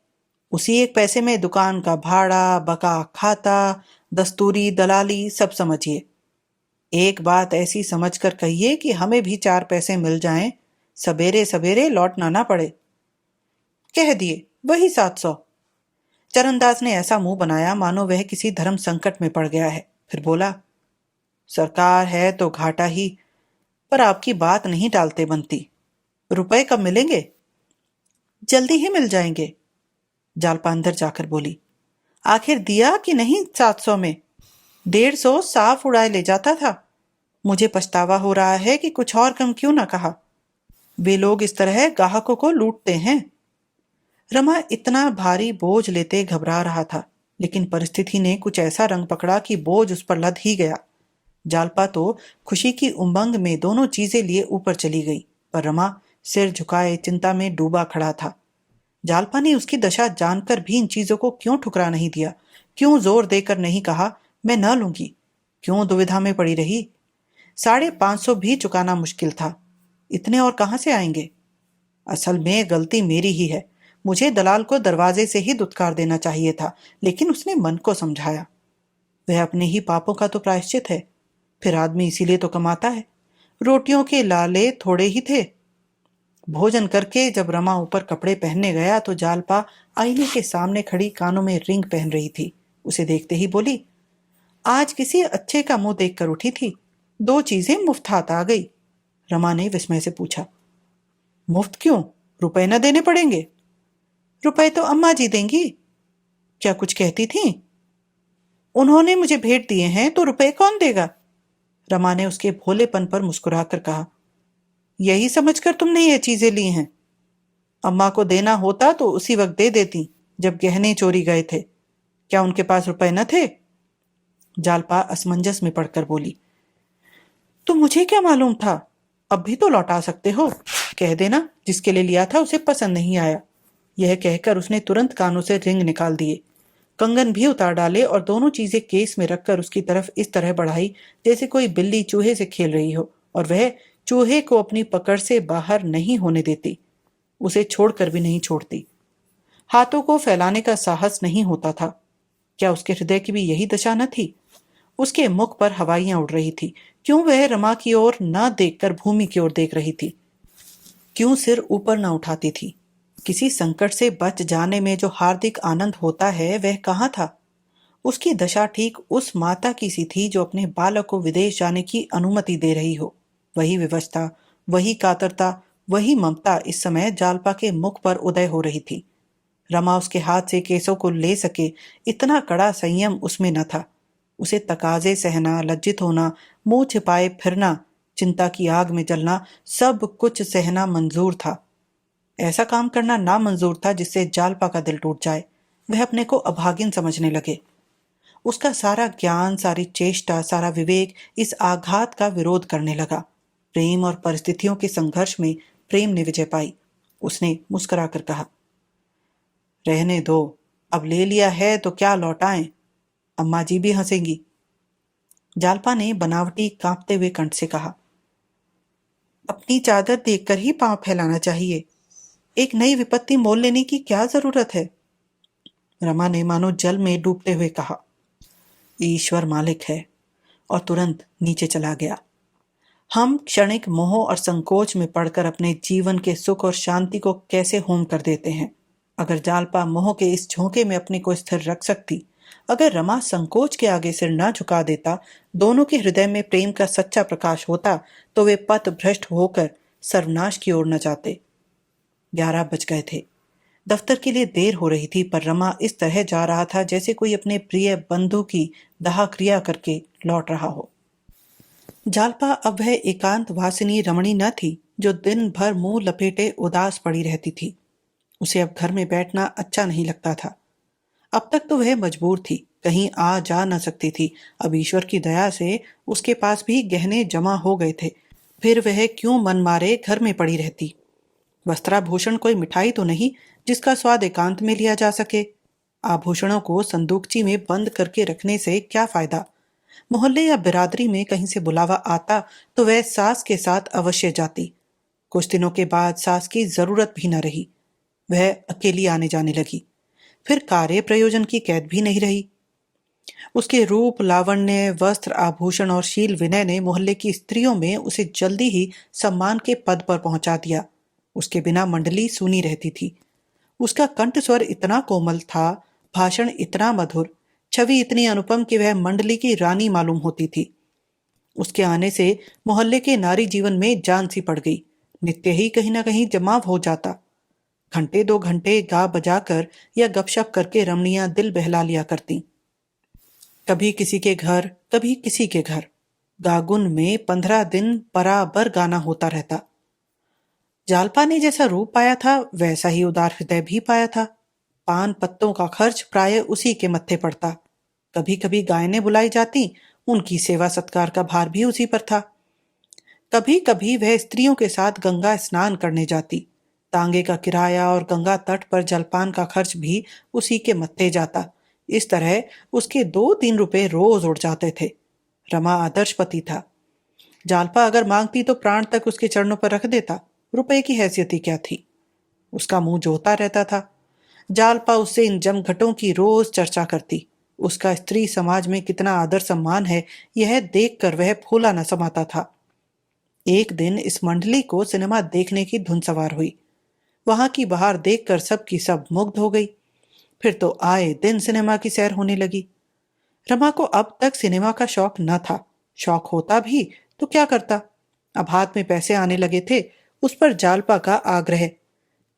उसी एक पैसे में दुकान का भाड़ा, बका खाता, दस्तूरी, दलाली सब समझिए। एक बात ऐसी समझकर कहिए कि हमें भी 4 पैसे मिल जाएं, सवेरे सवेरे लौटना ना पड़े। कह दिए, वही 700। चरणदास ने ऐसा मुंह बनाया मानो वह किसी धर्म संकट में पड़ गया है। फिर बोला, सरकार है तो घाटा ही, पर आपकी बात नहीं टालते बनती। रुपए कब मिलेंगे? जल्दी ही मिल जाएंगे। जालपा अंदर जाकर बोली, आखिर दिया कि नहीं 700 में? 150 साफ उड़ाए ले जाता था। मुझे पछतावा हो रहा है कि कुछ और कम क्यों ना कहा। वे लोग इस तरह ग्राहकों को लूटते हैं। रमा इतना भारी बोझ लेते घबरा रहा था, लेकिन परिस्थिति ने कुछ ऐसा रंग पकड़ा कि बोझ उस पर लद ही गया। जालपा तो खुशी की उमंग में दोनों चीजें लिए ऊपर चली गई, पर रमा सिर झुकाए चिंता में डूबा खड़ा था। जालपा ने उसकी दशा जानकर भी इन चीजों को क्यों ठुकरा नहीं दिया? क्यों जोर देकर नहीं कहा, मैं न लूंगी? क्यों दुविधा में पड़ी रही? 550 भी चुकाना मुश्किल था। इतने और कहां से आएंगे? असल में गलती मेरी ही है। मुझे दलाल को दरवाजे से ही दुत्कार देना चाहिए था, लेकिन उसने मन को समझाया। वह अपने ही पापों का तो प्रायश्चित है। फिर आदमी इसीलिए तो कमाता है। रोटियों के लाले थोड़े ही थे। भोजन करके जब रमा ऊपर कपड़े पहनने गया तो जालपा आईने के सामने खड़ी कानों में रिंग पहन रही थी। उसे देखते ही बोली, आज किसी अच्छे का मुंह देखकर उठी थी, 2 चीजें मुफ्त हाथ आ गई। रमा ने विस्मय से पूछा, मुफ्त क्यों? रुपए न देने पड़ेंगे? रुपए तो अम्मा जी देंगी। क्या कुछ कहती थी? उन्होंने मुझे भेंट दिए हैं तो रुपए कौन देगा? रमा ने उसके भोलेपन पर मुस्कुराकर कहा, यही समझकर तुमने ये चीजें ली हैं? अम्मा को देना होता तो उसी वक्त दे देती, जब गहने चोरी गए थे। क्या उनके पास रुपए न थे? जालपा असमंजस में पड़कर बोली, तो मुझे क्या मालूम था? अब भी तो लौटा सकते हो। कह देना जिसके लिए लिया था उसे पसंद नहीं आया। यह कहकर उसने तुरंत कानों से रिंग निकाल दिए, कंगन भी उतार डाले और दोनों चीजें केस में रखकर उसकी तरफ इस तरह बढ़ाई जैसे कोई बिल्ली चूहे से खेल रही हो, और वह चूहे को अपनी पकड़ से बाहर नहीं होने देती, उसे छोड़कर भी नहीं छोड़ती। हाथों को फैलाने का साहस नहीं होता था। क्या उसके हृदय की भी यही दशा न थी? उसके मुख पर हवाइयां उड़ रही थी। क्यों वह रमा की ओर न देखकर भूमि की ओर देख रही थी? क्यों सिर ऊपर न उठाती थी? किसी संकट से बच जाने में जो हार्दिक आनंद होता है वह कहाँ था? उसकी दशा ठीक उस माता की सी थी जो अपने बालक को विदेश जाने की अनुमति दे रही हो। वही विवशता, वही कातरता, वही ममता इस समय जालपा के मुख पर उदय हो रही थी। रमा उसके हाथ से केसों को ले सके इतना कड़ा संयम उसमें न था। उसे तकाजे सहना, लज्जित होना, मुंह छिपाए फिरना, चिंता की आग में जलना, सब कुछ सहना मंजूर था। ऐसा काम करना नामंजूर था जिससे जालपा का दिल टूट जाए, वह अपने को अभागिन समझने लगे। उसका सारा ज्ञान, सारी चेष्टा, सारा विवेक इस आघात का विरोध करने लगा। प्रेम और परिस्थितियों के संघर्ष में प्रेम ने विजय पाई। उसने मुस्कुराकर कहा, रहने दो, अब ले लिया है तो क्या लौटाएं? अम्मा जी भी हंसेंगी। जालपा ने बनावटी कांपते हुए कंठ से कहा, अपनी चादर देखकर ही पांव फैलाना चाहिए। एक नई विपत्ति मोल लेने की क्या जरूरत है? रमा ने मानो जल में डूबते हुए कहा। ईश्वर मालिक है। और तुरंत नीचे चला गया। हम क्षणिक मोह और संकोच में पड़कर अपने जीवन के सुख और शांति को कैसे होम कर देते हैं। अगर जालपा मोह के इस झोंके में अपने को स्थिर रख सकती, अगर रमा संकोच के आगे सिर न झुका देता, दोनों के हृदय में प्रेम का सच्चा प्रकाश होता, तो वे पथ भ्रष्ट होकर सर्वनाश की ओर न जाते। 11 बज गए थे। दफ्तर के लिए देर हो रही थी, पर रमा इस तरह जा रहा था जैसे कोई अपने प्रिय बंधु की दाह क्रिया करके लौट रहा हो। जालपा अब वह एकांत वासिनी रमणी न थी जो दिन भर मुंह लपेटे उदास पड़ी रहती थी। उसे अब घर में बैठना अच्छा नहीं लगता था। अब तक तो वह मजबूर थी, कहीं आ जा न सकती थी। अब ईश्वर की दया से उसके पास भी गहने जमा हो गए थे। फिर वह क्यों मन मारे घर में पड़ी रहती। वस्त्राभूषण कोई मिठाई तो नहीं जिसका स्वाद एकांत में लिया जा सके। आभूषणों को संदूकची में बंद करके रखने से क्या फायदा। मोहल्ले या बिरादरी में कहीं से बुलावा आता तो वह सास के साथ अवश्य जाती। कुछ दिनों के बाद सास की जरूरत भी न रही। वह अकेली आने जाने लगी। फिर कार्य प्रयोजन की कैद भी नहीं रही। उसके रूप, लावण्य, वस्त्र, आभूषण और शील विनय ने मोहल्ले की स्त्रियों में उसे जल्दी ही सम्मान के पद पर पहुंचा दिया। उसके बिना मंडली सूनी रहती थी। उसका कंठ स्वर इतना कोमल था, भाषण इतना मधुर, छवि इतनी अनुपम कि वह मंडली की रानी मालूम होती थी। उसके आने से मोहल्ले के नारी जीवन में जान सी पड़ गई। नित्य ही कहीं ना कहीं जमाव हो जाता। घंटे 2 घंटे गा बजाकर या गपशप करके रमणियां दिल बहला लिया करती। कभी किसी के घर, कभी किसी के घर। गागुन में 15 दिन बराबर गाना होता रहता। जालपा ने जैसा रूप पाया था वैसा ही उदार हृदय भी पाया था। पान पत्तों का खर्च प्राय उसी के मत्थे पड़ता। कभी कभी गायनें बुलाई जाती, उनकी सेवा सत्कार का भार भी उसी पर था। कभी कभी वह स्त्रियों के साथ गंगा स्नान करने जाती। तांगे का किराया और गंगा तट पर जलपान का खर्च भी उसी के मत्थे जाता। इस तरह उसके 2-3 रुपए रोज उड़ जाते थे। रमा आदर्श पति था। जालपा अगर मांगती तो प्राण तक उसके चरणों पर रख देता। रुपए की हैसियत ही क्या थी। उसका मुंह जोता रहता था। जालपा उससे इन जमघटों की रोज चर्चा करती। उसका स्त्री समाज में कितना आदर सम्मान है, यह देखकर वह फूला न समाता था। एक दिन इस मंडली को सिनेमा देखने की धुन सवार हुई। वहां की बहार देखकर सबकी सब मुग्ध हो गई। फिर तो आए दिन सिनेमा की सैर होने लगी। रमा को अब तक सिनेमा का शौक न था। शौक होता भी तो क्या करता। अब हाथ में पैसे आने लगे थे, उस पर जालपा का आग्रह।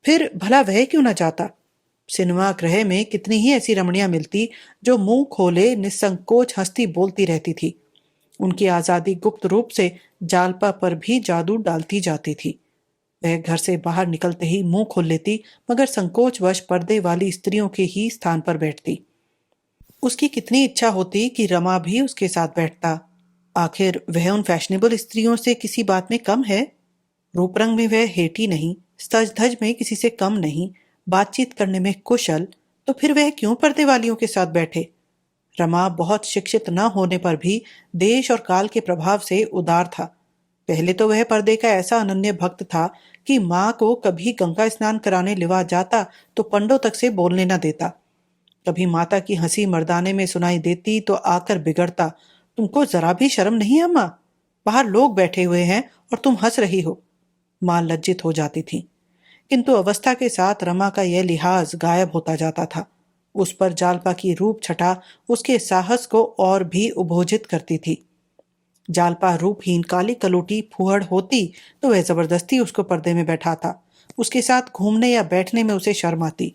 फिर भला वह क्यों न जाता। सिनेमा गृह में कितनी ही ऐसी रमणियां मिलती जो मुंह खोले निसंकोच हंसती बोलती रहती थी। उनकी आजादी गुप्त रूप से जालपा पर भी जादू डालती जाती थी। वह घर से बाहर निकलते ही मुंह खोल लेती, मगर संकोचवश पर्दे वाली स्त्रियों के ही स्थान पर बैठती। उसकी कितनी इच्छा होती कि रमा भी उसके साथ बैठता। आखिर वह उन फैशनेबल स्त्रियों से किसी बात में कम है। रूप रंग में वह हेठी नहीं, सज धज में किसी से कम नहीं, बातचीत करने में कुशल, तो फिर वह क्यों पर्दे वालियों के साथ बैठे। रमा बहुत शिक्षित न होने पर भी देश और काल के प्रभाव से उदार था। पहले तो वह पर्दे का ऐसा अनन्य भक्त था कि माँ को कभी गंगा स्नान कराने लिवा जाता तो पंडों तक से बोलने न देता। कभी माता की हंसी मर्दाने में सुनाई देती तो आकर बिगड़ता, तुमको जरा भी शर्म नहीं है माँ, बाहर लोग बैठे हुए हैं और तुम हंस रही हो। माँ लज्जित हो जाती थी। किंतु अवस्था के साथ रमा का यह लिहाज गायब होता जाता था। उस पर जालपा की रूप छटा उसके साहस को और भी उभोजित करती थी। जालपा रूपहीन काली कलोटी फूहड़ होती तो वह जबरदस्ती उसको पर्दे में बैठाता। उसके साथ घूमने या बैठने में उसे शर्म आती।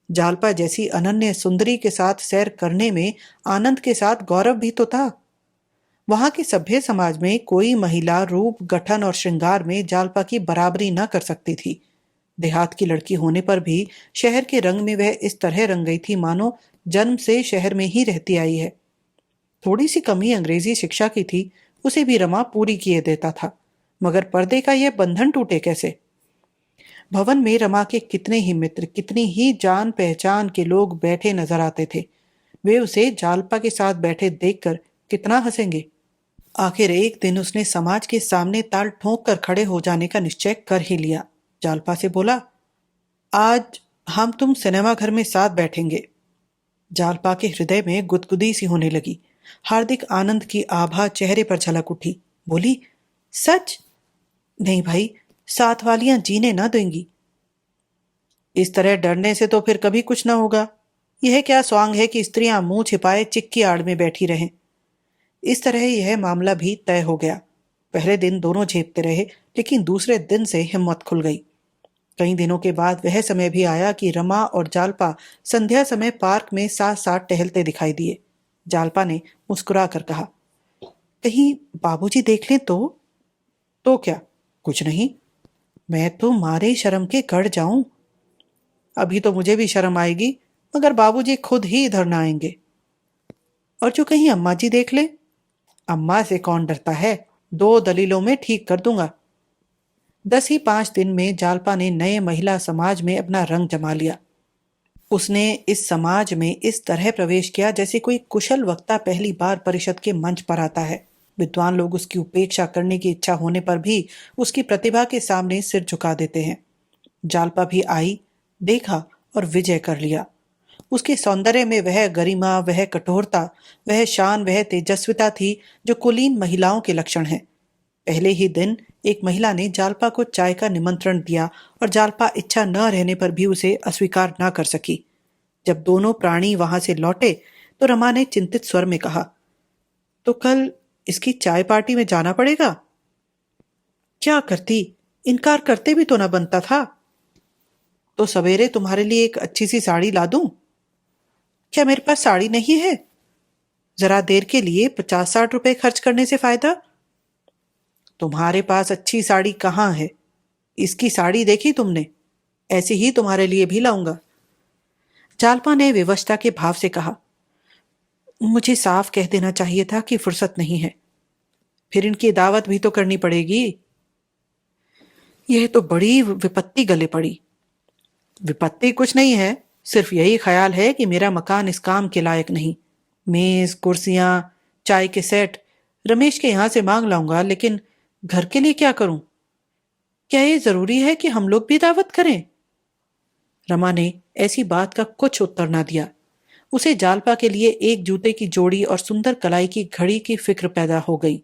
जालपा जैसी अनन्य सुंदरी के साथ सैर करने में आनंद के साथ गौरव भी तो था। वहां के सभ्य समाज में कोई महिला रूप, गठन और श्रृंगार में जालपा की बराबरी न कर सकती थी। देहात की लड़की होने पर भी शहर के रंग में वह इस तरह रंग गई थी मानो जन्म से शहर में ही रहती आई है। थोड़ी सी कमी अंग्रेजी शिक्षा की थी, उसे भी रमा पूरी किए देता था, मगर पर्दे का यह बंधन टूटे कैसे। भवन में रमा के कितने ही मित्र, कितनी ही जान पहचान के लोग बैठे नजर आते थे। वे उसे जालपा के साथ बैठे देखकर कितना हंसेंगे। आखिर एक दिन उसने समाज के सामने ताल ठोंक कर खड़े हो जाने का निश्चय कर ही लिया। जालपा से बोला, आज हम तुम सिनेमा घर में साथ बैठेंगे। जालपा के हृदय में गुदगुदी सी होने लगी। हार्दिक आनंद की आभा चेहरे पर झलक उठी। बोली, सच? नहीं भाई, साथ वालियां जीने ना देंगी। इस तरह डरने से तो फिर कभी कुछ ना होगा। यह क्या स्वांग है कि स्त्रियां मुंह छिपाए चिक्की आड़ में बैठी रहें। इस तरह यह मामला भी तय हो गया। पहले दिन दोनों झेपते रहे, लेकिन दूसरे दिन से हिम्मत खुल गई। कई दिनों के बाद वह समय भी आया कि रमा और जालपा संध्या समय पार्क में साथ साथ टहलते दिखाई दिए। जालपा ने मुस्कुरा कर कहा, कहीं बाबूजी देख लें तो क्या? कुछ नहीं, मैं तो मारे शर्म के गड़ जाऊं। अभी तो मुझे भी शर्म आएगी, मगर बाबूजी खुद ही इधर ना आएंगे। और जो कहीं अम्मा जी देख ले? अम्मा से कौन डरता है, 2 दलीलों में ठीक कर दूंगा। 10 ही 5 दिन में जालपा ने नए महिला समाज में अपना रंग जमा लिया। उसने इस समाज में इस तरह प्रवेश किया जैसे कोई कुशल वक्ता पहली बार परिषद के मंच पर आता है। विद्वान लोग उसकी उपेक्षा करने की इच्छा होने पर भी उसकी प्रतिभा के सामने सिर झुका देते हैं। जालपा भी आई, देखा और विजय कर लिया। उसके सौंदर्य में वह गरिमा, वह कठोरता, वह शान, वह तेजस्विता थी जो कुलीन महिलाओं के लक्षण हैं। पहले ही दिन एक महिला ने जालपा को चाय का निमंत्रण दिया और जालपा इच्छा न रहने पर भी उसे अस्वीकार न कर सकी। जब दोनों प्राणी वहां से लौटे तो रमा ने चिंतित स्वर में कहा, तो कल इसकी चाय पार्टी में जाना पड़ेगा। क्या करती, इनकार करते भी तो न बनता था। तो सवेरे तुम्हारे लिए एक अच्छी सी साड़ी ला दूं? क्या मेरे पास साड़ी नहीं है? जरा देर के लिए 50-60 रुपए खर्च करने से फायदा? तुम्हारे पास अच्छी साड़ी कहाँ है? इसकी साड़ी देखी तुमने? ऐसी ही तुम्हारे लिए भी लाऊंगा। जालपा ने विवशता के भाव से कहा, मुझे साफ कह देना चाहिए था कि फुर्सत नहीं है। फिर इनकी दावत भी तो करनी पड़ेगी। यह तो बड़ी विपत्ति गले पड़ी। विपत्ति कुछ नहीं है, सिर्फ यही ख्याल है कि मेरा मकान इस काम के लायक नहीं। मेज, कुर्सियां, चाय के सेट रमेश के यहां से मांग लाऊंगा, लेकिन घर के लिए क्या करूं? क्या ये जरूरी है कि हम लोग भी दावत करें? रमा ने ऐसी बात का कुछ उत्तर ना दिया। उसे जालपा के लिए एक जूते की जोड़ी और सुंदर कलाई की घड़ी की फिक्र पैदा हो गई।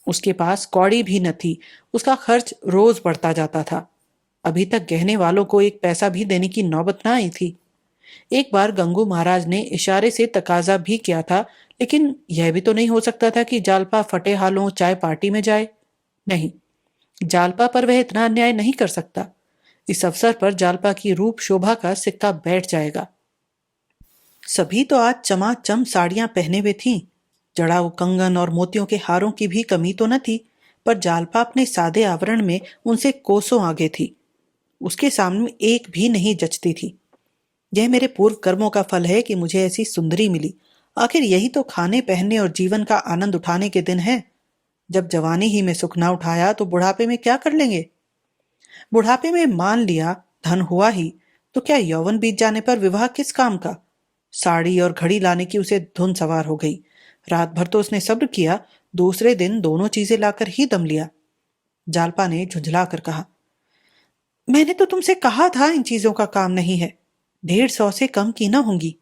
उसके पास कौड़ी भी न थी। उसका खर्च रोज बढ़ता जाता था। अभी तक गहने वालों को एक पैसा भी देने की नौबत ना आई थी। एक बार गंगू महाराज ने इशारे से तकाजा भी किया था, लेकिन यह भी तो नहीं हो सकता था कि जालपा फटे हालों चाय पार्टी में जाए। नहीं, जालपा पर वह इतना अन्याय नहीं कर सकता। इस अवसर पर जालपा की रूप शोभा का सिक्का बैठ जाएगा। सभी तो आज चमाचम साड़ियां पहने हुए थीं। जड़ाऊ कंगन और मोतियों के हारों की भी कमी तो न थी, पर जालपा अपने सादे आवरण में उनसे कोसों आगे थी। उसके सामने एक भी नहीं जचती थी। यह मेरे पूर्व कर्मों का फल है कि मुझे ऐसी सुंदरी मिली। आखिर यही तो खाने पहनने और जीवन का आनंद उठाने के दिन है। जब जवानी ही में सुख ना उठाया तो बुढ़ापे में क्या कर लेंगे? बुढ़ापे में मान लिया धन हुआ ही, तो क्या यौवन बीत जाने पर विवाह किस काम का? साड़ी और घड़ी लाने की उसे धुन सवार हो गई। रात भर तो उसने सब्र किया, दूसरे दिन दोनों चीजें लाकर ही दम लिया। जालपा ने झुंझला कर कहा, मैंने तो तुमसे कहा था इन चीजों का काम नहीं है। 150 से कम की ना होंगी।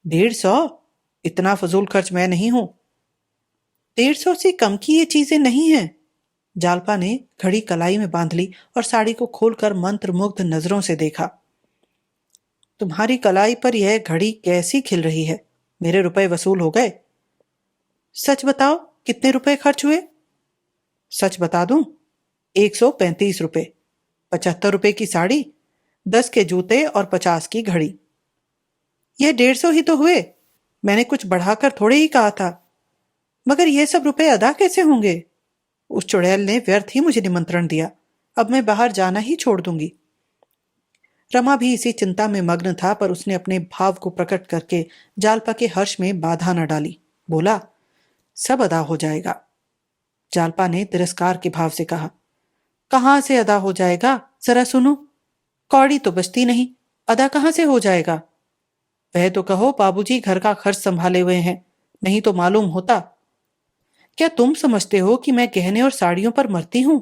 150? इतना फजूल खर्च मैं नहीं हूं। 150 से कम की ये चीजें नहीं हैं। जालपा ने घड़ी कलाई में बांध ली और साड़ी को खोलकर मंत्रमुग्ध नजरों से देखा। तुम्हारी कलाई पर यह घड़ी कैसी खिल रही है। मेरे रुपए वसूल हो गए? सच बताओ, कितने रुपए खर्च हुए? सच बता दूं, 135 रुपए। 75 रुपए की साड़ी, 10 के जूते और 50 की घड़ी। यह 150 ही तो हुए। मैंने कुछ बढ़ाकर थोड़े ही कहा था। मगर यह सब रुपए अदा कैसे होंगे? उस चुड़ैल ने व्यर्थ ही मुझे निमंत्रण दिया। अब मैं बाहर जाना ही छोड़ दूंगी। रमा भी इसी चिंता में मग्न था, पर उसने अपने भाव को प्रकट करके जालपा के हर्ष में बाधा न डाली। बोला, सब अदा हो जाएगा। जालपा ने तिरस्कार के भाव से कहा, कहां से अदा हो जाएगा? जरा सुनो, कौड़ी तो बचती नहीं, अदा कहां से हो जाएगा? वह तो कहो बाबूजी घर का खर्च संभाले हुए हैं, नहीं तो मालूम होता। क्या तुम समझते हो कि मैं गहने और साड़ियों पर मरती हूं?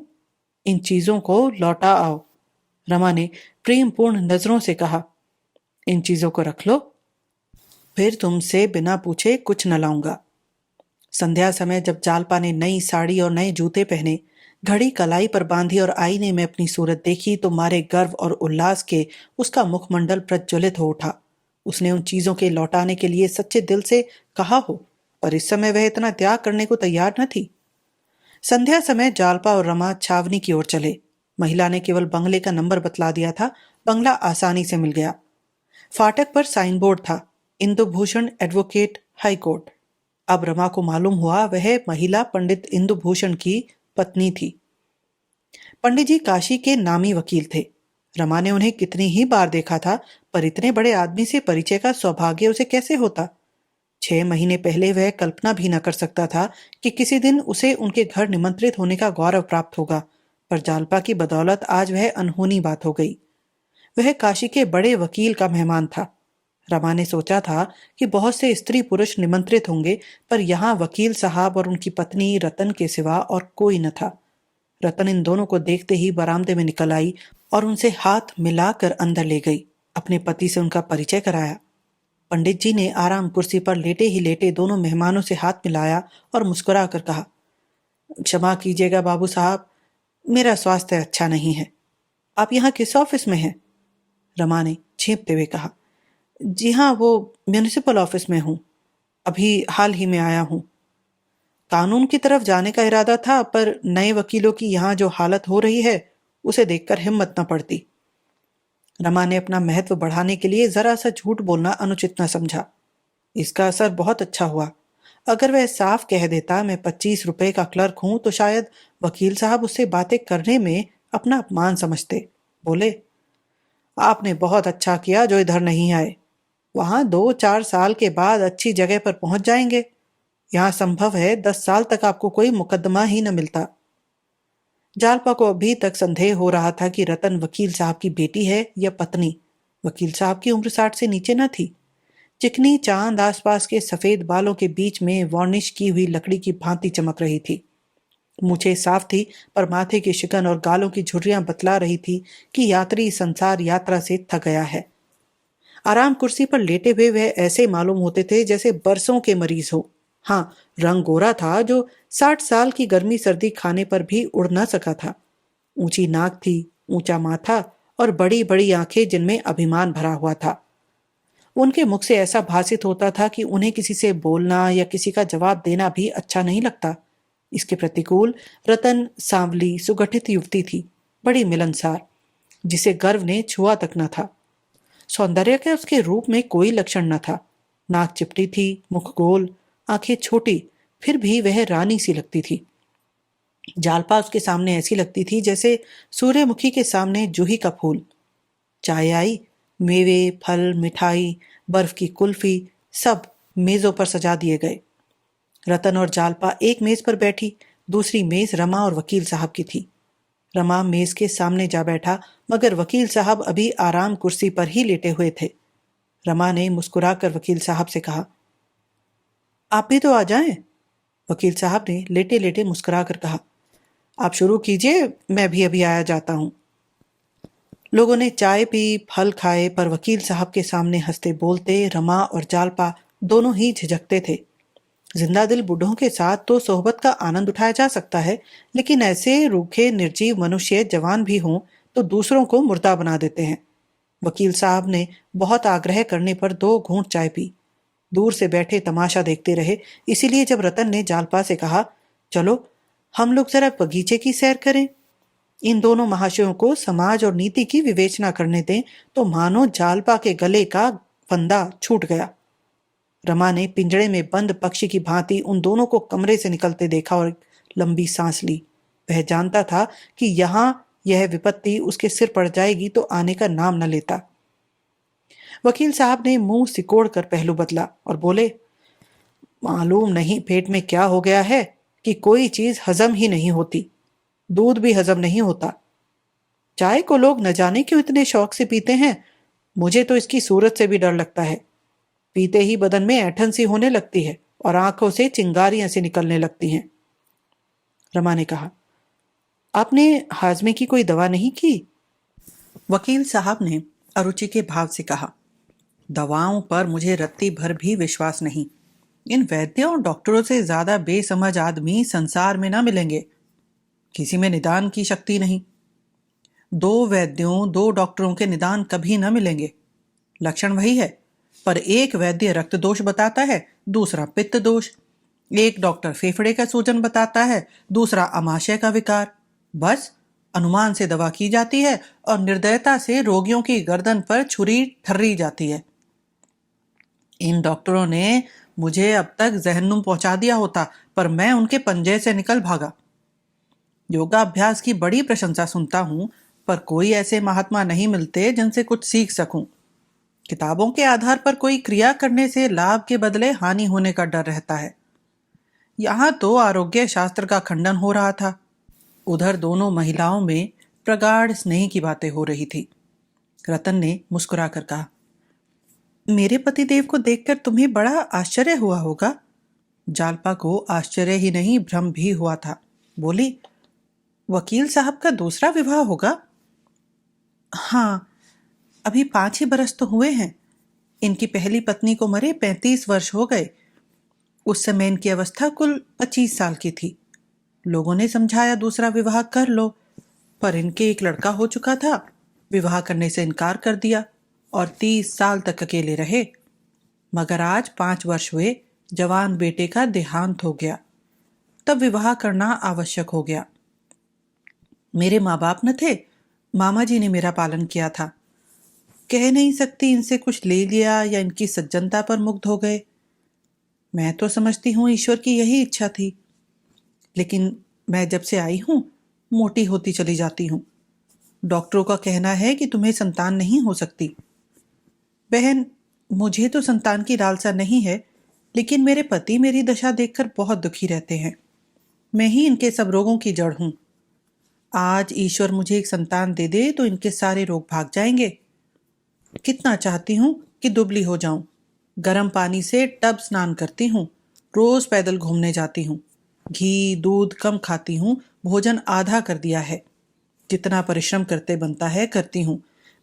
इन चीजों को लौटा आओ। रमा ने प्रेमपूर्ण नजरों से कहा। इन चीजों को रख लो, फिर तुमसे बिना पूछे कुछ न लाऊंगा। संध्या समय जब जालपा ने नई साड़ी और नए जूते पहने, घड़ी कलाई पर बांधी और आईने में अपनी सूरत देखी तो मारे गर्व और उल्लास के उसका मुखमंडल प्रज्वलित हो उठा। उसने उन चीजों के लौटाने के लिए सच्चे दिल से कहा हो, पर इस समय वह इतना त्याग करने को तैयार न थी। संध्या समय जालपा और रमा छावनी की ओर चले। महिला ने केवल बंगले का नंबर बतला दिया था। बंगला आसानी से मिल गया। फाटक पर साइन बोर्ड था, इंदुभूषण एडवोकेट हाई कोर्ट। अब रमा को मालूम हुआ वह महिला पंडित इंदुभूषण की पत्नी थी। पंडित जी काशी के नामी वकील थे। रमा ने उन्हें कितनी ही बार देखा था, पर इतने बड़े आदमी से परिचय का सौभाग्य उसे कैसे होता। 6 महीने पहले वह कल्पना भी न कर सकता था कि किसी दिन उसे उनके घर निमंत्रित होने का गौरव प्राप्त होगा, पर जालपा की बदौलत आज वह अनहोनी बात हो गई। वह काशी के बड़े वकील का मेहमान था। रमा ने सोचा था कि बहुत से स्त्री पुरुष निमंत्रित होंगे, पर यहाँ वकील साहब और उनकी पत्नी रतन के सिवा और कोई न था। रतन इन दोनों को देखते ही बरामदे में निकल आई और उनसे हाथ मिलाकर अंदर ले गई। अपने पति से उनका परिचय कराया। पंडित जी ने आराम कुर्सी पर लेटे ही लेटे दोनों मेहमानों से हाथ मिलाया और मुस्कुरा कर कहा, क्षमा कीजिएगा बाबू साहब, मेरा स्वास्थ्य अच्छा नहीं है। आप यहाँ किस ऑफिस में हैं? रमा ने छींपते हुए कहा, जी हाँ, वो म्यूनिसिपल ऑफिस में हूँ। अभी हाल ही में आया हूँ। कानून की तरफ जाने का इरादा था, पर नए वकीलों की यहाँ जो हालत हो रही है उसे देखकर हिम्मत न पड़ती। रमा ने अपना महत्व बढ़ाने के लिए जरा सा झूठ बोलना अनुचित न समझा। इसका असर बहुत अच्छा हुआ। अगर वह साफ कह देता मैं 25 रुपए का क्लर्क हूं तो शायद वकील साहब उससे बातें करने में अपना अपमान समझते। बोले, आपने बहुत अच्छा किया जो इधर नहीं आए। वहां 2-4 साल के बाद अच्छी जगह पर पहुंच जाएंगे। यहाँ संभव है 10 साल तक आपको कोई मुकदमा ही न मिलता। जालपा को अभी तक संदेह हो रहा था कि रतन वकील साहब की बेटी है या पत्नी। वकील साहब की उम्र 60 से नीचे न थी। चिकनी चांद आसपास के सफेद बालों के बीच में वार्निश की हुई लकड़ी की भांति चमक रही थी। मूछें साफ थी, पर माथे की शिकन और गालों की झुर्रियां बतला रही थी कि यात्री संसार यात्रा से थक गया है। आराम कुर्सी पर लेटे हुए वह ऐसे मालूम होते थे जैसे बरसों के मरीज हो। हाँ, रंग गोरा था जो 60 साल की गर्मी सर्दी खाने पर भी उड़ न सका था। ऊंची नाक थी, ऊंचा माथा और बड़ी बड़ी आंखें जिनमें अभिमान भरा हुआ था। उनके मुख से ऐसा भासित होता था कि उन्हें किसी से बोलना या किसी का जवाब देना भी अच्छा नहीं लगता। इसके प्रतिकूल रतन सांवली सुगठित युवती थी, बड़ी मिलनसार, जिसे गर्व ने छुआ तक न था। सौंदर्य के उसके रूप में कोई लक्षण न था। नाक चिपटी थी, मुख गोल, आंखें छोटी, फिर भी वह रानी सी लगती थी। जालपा उसके सामने ऐसी लगती थी जैसे सूर्यमुखी के सामने जूही का फूल। चाय आई, मेवे, फल, मिठाई, बर्फ की कुल्फी सब मेजों पर सजा दिए गए। रतन और जालपा एक मेज पर बैठी, दूसरी मेज रमा और वकील साहब की थी। रमा मेज के सामने जा बैठा, मगर वकील साहब अभी आराम कुर्सी पर ही लेटे हुए थे। रमा ने मुस्कुराकर वकील साहब से कहा, आप भी तो आ जाएं। वकील साहब ने लेटे लेटे मुस्कुरा कर कहा, आप शुरू कीजिए, मैं भी अभी आया जाता हूं। लोगों ने चाय पी, फल खाए, पर वकील साहब के सामने हंसते बोलते रमा और जालपा दोनों ही झिझकते थे। जिंदा दिल बूढ़ों के साथ तो सोहबत का आनंद उठाया जा सकता है, लेकिन ऐसे रूखे निर्जीव मनुष्य जवान भी हों तो दूसरों को मुर्दा बना देते हैं। वकील साहब ने बहुत आग्रह करने पर 2 घूंट चाय पी। दूर से बैठे तमाशा देखते रहे, इसीलिए जब रतन ने जालपा से कहा, चलो हम लोग जरा बगीचे की सैर करें, इन दोनों महाशयों को समाज और नीति की विवेचना करने दें, तो मानो जालपा के गले का फंदा छूट गया। रमा ने पिंजड़े में बंद पक्षी की भांति उन दोनों को कमरे से निकलते देखा और लंबी सांस ली। वह जानता था कि यहां यह विपत्ति उसके सिर पड़ जाएगी तो आने का नाम न लेता। वकील साहब ने मुंह सिकोड़ कर पहलू बदला और बोले, मालूम नहीं पेट में क्या हो गया है कि कोई चीज हजम ही नहीं होती। दूध भी हजम नहीं होता। चाय को लोग न जाने क्यों इतने शौक से पीते हैं। मुझे तो इसकी सूरत से भी डर लगता है। पीते ही बदन में ऐंठन सी होने लगती है और आंखों से चिंगारियां सी निकलने लगती हैं। रमा ने कहा। आपने हाजमे की कोई दवा नहीं की? वकील साहब ने अरुचि के भाव से कहा। दवाओं पर मुझे रत्ती भर भी विश्वास नहीं। इन वैद्यों और डॉक्टरों से ज्यादा बेसमझ आदमी संसार में ना मिलेंगे। किसी में निदान की शक्ति नहीं। दो वैद्यों दो डॉक्टरों के निदान कभी न मिलेंगे। लक्षण वही है, पर एक वैद्य रक्त दोष बताता है, दूसरा पित्त दोष। एक डॉक्टर फेफड़े का सूजन बताता है, दूसरा अमाशय का विकार। बस अनुमान से दवा की जाती है और निर्दयता से रोगियों की गर्दन पर छुरी ठर्री जाती है। इन डॉक्टरों ने मुझे अब तक जहन्नुम पहुंचा दिया होता, पर मैं उनके पंजे से निकल भागा। योगाभ्यास की बड़ी प्रशंसा सुनता हूं, पर कोई ऐसे महात्मा नहीं मिलते जिनसे कुछ सीख सकूं। किताबों के आधार पर कोई क्रिया करने से लाभ के बदले हानि होने का डर रहता है। यहां तो आरोग्य शास्त्र का खंडन हो रहा था, उधर दोनों महिलाओं में प्रगाढ़ स्नेह की बातें हो रही थी। रतन ने मुस्कुराकर कहा, मेरे पतिदेव को देखकर तुम्हें बड़ा आश्चर्य हुआ होगा। जालपा को आश्चर्य ही नहीं, भ्रम भी हुआ था। बोली, वकील साहब का दूसरा विवाह होगा? हाँ, अभी 5 ही बरस तो हुए हैं। इनकी पहली पत्नी को मरे 35 वर्ष हो गए। उस समय इनकी अवस्था कुल 25 साल की थी। लोगों ने समझाया दूसरा विवाह कर लो, पर इनके एक लड़का हो चुका था। विवाह करने से इनकार कर दिया और 30 साल तक अकेले रहे। मगर आज 5 वर्ष हुए, जवान बेटे का देहांत हो गया। तब विवाह करना आवश्यक हो गया। मेरे माँ बाप न थे, मामा जी ने मेरा पालन किया था। कह नहीं सकती इनसे कुछ ले लिया या इनकी सज्जनता पर मुग्ध हो गए। मैं तो समझती हूँ ईश्वर की यही इच्छा थी। लेकिन मैं जब से आई हूँ मोटी होती चली जाती हूँ। डॉक्टरों का कहना है कि तुम्हें संतान नहीं हो सकती। बहन, मुझे तो संतान की लालसा नहीं है, लेकिन मेरे पति मेरी दशा देखकर बहुत दुखी रहते हैं। मैं ही इनके सब रोगों की जड़ हूँ। आज ईश्वर मुझे एक संतान दे दे तो इनके सारे रोग भाग जाएंगे। कितना चाहती हूँ कि दुबली हो जाऊं। गर्म पानी से टब स्नान करती हूँ, रोज पैदल घूमने जाती हूँ, घी दूध कम खाती हूँ, भोजन आधा कर दिया है। जितना परिश्रम करते बनता है करती हूँ,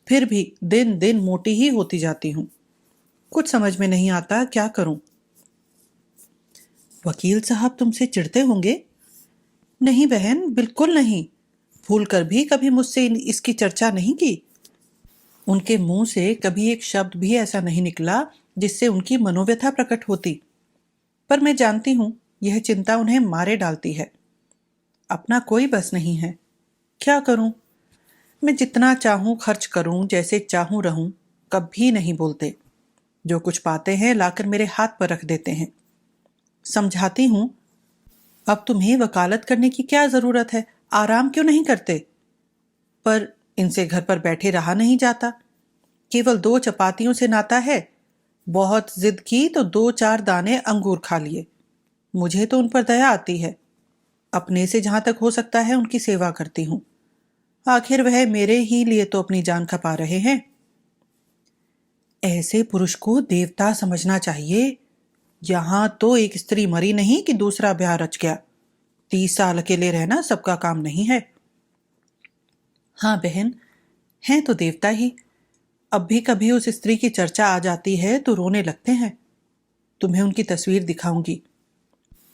फिर भी दिन दिन मोटी ही होती जाती हूँ। कुछ समझ में नहीं आता क्या करूं। वकील साहब तुमसे चिढ़ते होंगे? नहीं बहन, बिल्कुल नहीं। भूल कर भी कभी मुझसे इसकी चर्चा नहीं की। उनके मुंह से कभी एक शब्द भी ऐसा नहीं निकला जिससे उनकी मनोव्यथा प्रकट होती। पर मैं जानती हूं यह चिंता उन्हें मारे डालती है। अपना कोई बस नहीं है। क्या करूं? मैं जितना चाहूं खर्च करूं, जैसे चाहूं रहूं, कभी नहीं बोलते। जो कुछ पाते हैं लाकर मेरे हाथ पर रख देते हैं। समझाती हूं, अब तुम्हें वकालत करने की क्या जरूरत है, आराम क्यों नहीं करते? पर इनसे घर पर बैठे रहा नहीं जाता। केवल 2 चपातियों से नाता है। बहुत जिद की तो 2-4 दाने अंगूर खा लिए। मुझे तो उन पर दया आती है। अपने से जहां तक हो सकता है उनकी सेवा करती हूं। आखिर वह मेरे ही लिए तो अपनी जान खपा रहे हैं। ऐसे पुरुष को देवता समझना चाहिए। यहां तो एक स्त्री मरी नहीं कि दूसरा ब्याह रच गया। 30 साल अकेले रहना सबका काम नहीं है। हाँ बहन, हैं तो देवता ही। अब भी कभी उस स्त्री की चर्चा आ जाती है तो रोने लगते हैं। तुम्हें उनकी तस्वीर दिखाऊंगी।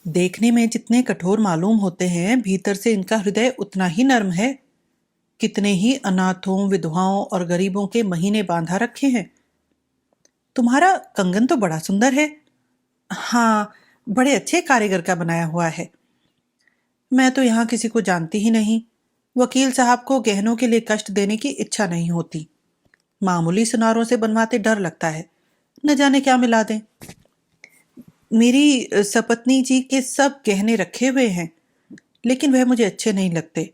देखने में जितने कठोर मालूम होते हैं, भीतर से इनका हृदय उतना ही नर्म है। कितने ही अनाथों, विधवाओं और गरीबों के महीने बांधा रखे हैं। तुम्हारा कंगन तो बड़ा सुंदर है। हाँ, बड़े अच्छे कारीगर का बनाया हुआ है। मैं तो यहाँ किसी को जानती ही नहीं। वकील साहब को गहनों के लिए कष्ट देने की इच्छा नहीं होती। मामूली सुनारों से बनवाते डर लगता है, न जाने क्या मिला दें। मेरी सपत्नी जी के सब गहने रखे हुए हैं, लेकिन वह मुझे अच्छे नहीं लगते।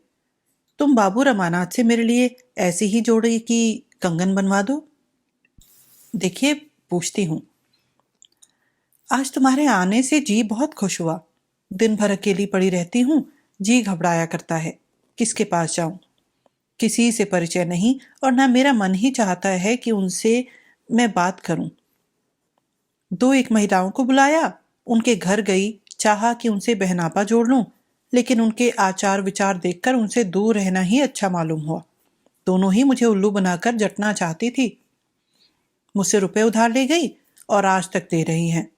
तुम बाबू रमानाथ से मेरे लिए ऐसी ही जोड़ी की कंगन बनवा दो। देखिए, पूछती हूँ। आज तुम्हारे आने से जी बहुत खुश हुआ। दिन भर अकेली पड़ी रहती हूँ, जी घबराया करता है। किसके पास जाऊं? किसी से परिचय नहीं, और ना मेरा मन ही चाहता है कि उनसे मैं बात करूं। 2 एक महिलाओं को बुलाया, उनके घर गई, चाहा कि उनसे बहनापा जोड़ लूं, लेकिन उनके आचार विचार देखकर उनसे दूर रहना ही अच्छा मालूम हुआ। दोनों ही मुझे उल्लू बनाकर जटना चाहती थी। मुझसे रुपए उधार ले गई और आज तक दे रही हैं।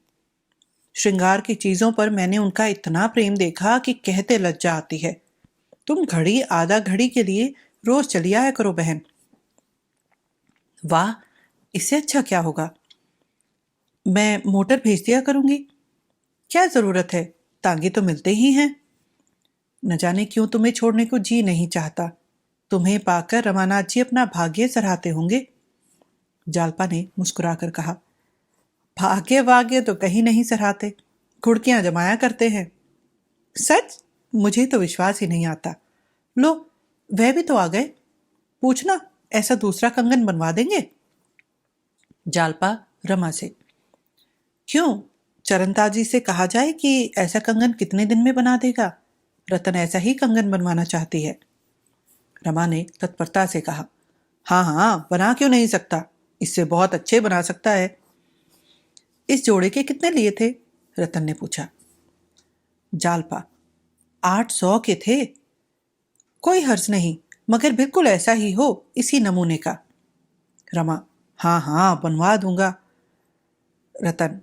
श्रृंगार की चीजों पर मैंने उनका इतना प्रेम देखा कि कहते लज्जा आती है। तुम घड़ी आधा घड़ी के लिए रोज चली आया करो बहन। वाह, इससे अच्छा क्या होगा? मैं मोटर भेज दिया करूंगी। क्या जरूरत है, तांगे तो मिलते ही हैं। न जाने क्यों तुम्हें छोड़ने को जी नहीं चाहता। तुम्हें पाकर रमानाथ जी अपना भाग्य सराहते होंगे। जालपा ने मुस्कुराकर कहा, भाग्य वाग्य तो कहीं नहीं सराहते, घुड़कियां जमाया करते हैं। सच? मुझे तो विश्वास ही नहीं आता। लो, वह भी तो आ गए। पूछना, ऐसा दूसरा कंगन बनवा देंगे। जालपा रमा से, क्यों? चरणताजी से कहा जाए कि ऐसा कंगन कितने दिन में बना देगा। रतन ऐसा ही कंगन बनवाना चाहती है। रमा ने तत्परता से कहा, हाँ हाँ, बना क्यों नहीं सकता, इससे बहुत अच्छे बना सकता है। इस जोड़े के कितने लिए थे? रतन ने पूछा। जालपा, 800 के थे। कोई हर्ज नहीं, मगर बिल्कुल ऐसा ही हो, इसी नमूने का। रमा, हाँ हाँ, बनवा दूंगा। रतन,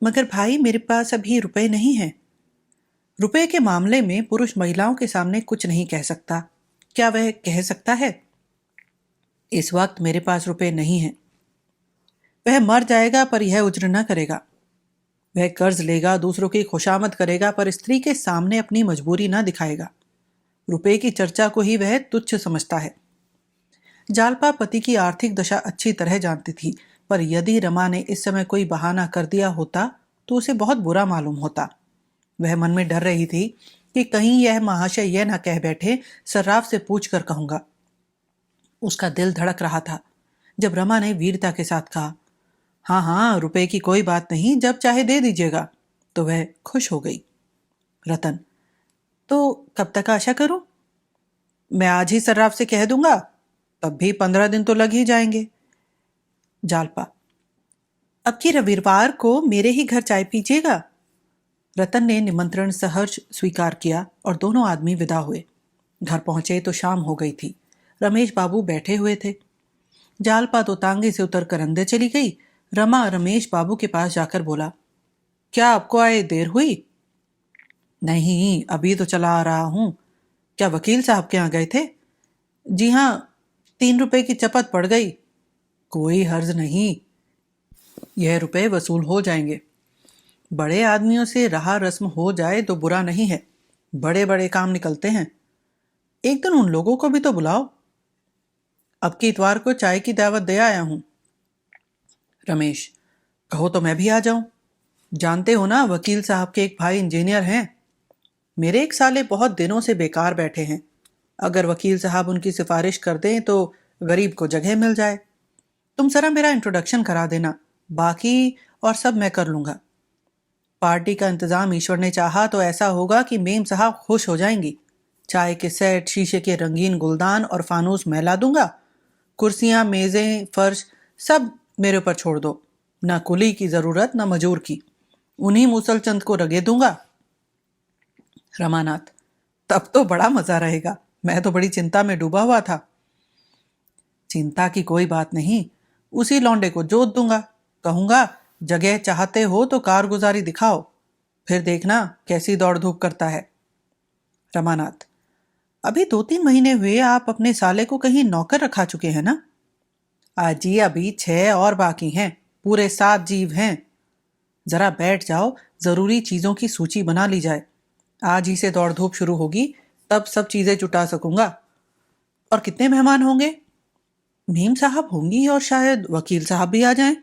मगर भाई मेरे पास अभी रुपए नहीं हैं। रुपए के मामले में पुरुष महिलाओं के सामने कुछ नहीं कह सकता। क्या वह कह सकता है? इस वक्त मेरे पास रुपए नहीं हैं। वह मर जाएगा पर यह उज्र न करेगा। वह कर्ज लेगा, दूसरों की खुशामद करेगा, पर स्त्री के सामने अपनी मजबूरी न दिखाएगा। रुपए की चर्चा को ही वह तुच्छ समझता है। जालपा पति की आर्थिक दशा अच्छी तरह जानती थी, पर यदि रमा ने इस समय कोई बहाना कर दिया होता तो उसे बहुत बुरा मालूम होता। वह मन में डर रही थी कि कहीं यह महाशय यह न कह बैठे, सर्राफ से पूछ कर कहूंगा। उसका दिल धड़क रहा था जब रमा ने वीरता के साथ कहा, हाँ हाँ, रुपए की कोई बात नहीं, जब चाहे दे दीजिएगा, तो वह खुश हो गई। रतन, तो कब तक आशा करूं? मैं आज ही सर्राफ से कह दूंगा, तब भी 15 दिन तो लग ही जाएंगे। जालपा, अब की रविवार को मेरे ही घर चाय पीजिएगा। रतन ने निमंत्रण सहर्ष स्वीकार किया और दोनों आदमी विदा हुए। घर पहुंचे तो शाम हो गई थी। रमेश बाबू बैठे हुए थे। जालपा तो तांगे से उतर कर अंदर चली गई। रमा रमेश बाबू के पास जाकर बोला, क्या आपको आए देर हुई? नहीं, अभी तो चला आ रहा हूं। क्या वकील साहब के यहाँ गए थे? जी हाँ, 3 रुपए की चपत पड़ गई। कोई हर्ज नहीं, यह रुपए वसूल हो जाएंगे। बड़े आदमियों से रहा रस्म हो जाए तो बुरा नहीं है, बड़े बड़े काम निकलते हैं। एक दिन उन लोगों को भी तो बुलाओ। अब की इतवार को चाय की दावत दे आया हूं। रमेश, कहो तो मैं भी आ जाऊं। जानते हो ना, वकील साहब के एक भाई इंजीनियर हैं। मेरे एक साले बहुत दिनों से बेकार बैठे हैं। अगर वकील साहब उनकी सिफारिश कर दें तो गरीब को जगह मिल जाए। तुम जरा मेरा इंट्रोडक्शन करा देना, बाकी और सब मैं कर लूंगा। पार्टी का इंतजाम ईश्वर ने चाहा तो ऐसा होगा कि मेम साहब खुश हो जाएंगी। चाय के सेट, शीशे के रंगीन गुलदान और फानूस मैं ला दूंगा। कुर्सियां, मेजें, फर्श सब मेरे ऊपर छोड़ दो। न कुली की जरूरत, न मजूर की। उन्हीं मूसलचंद को रगे दूंगा। रमानाथ, तब तो बड़ा मजा रहेगा। मैं तो बड़ी चिंता में डूबा हुआ था। चिंता की कोई बात नहीं, उसी लौंडे को जोत दूंगा। कहूंगा, जगह चाहते हो तो कारगुजारी दिखाओ, फिर देखना कैसी दौड़ धूप करता है। रमानाथ, अभी 2-3 महीने हुए आप अपने साले को कहीं नौकर रखा चुके हैं ना? अजी, अभी 6 और बाकी हैं, पूरे 7 जीव हैं। जरा बैठ जाओ, जरूरी चीजों की सूची बना ली जाए। आज ही से दौड़ धूप शुरू होगी, तब सब चीजें जुटा सकूंगा। और कितने मेहमान होंगे? मीम साहब होंगी और शायद वकील साहब भी आ जाएं।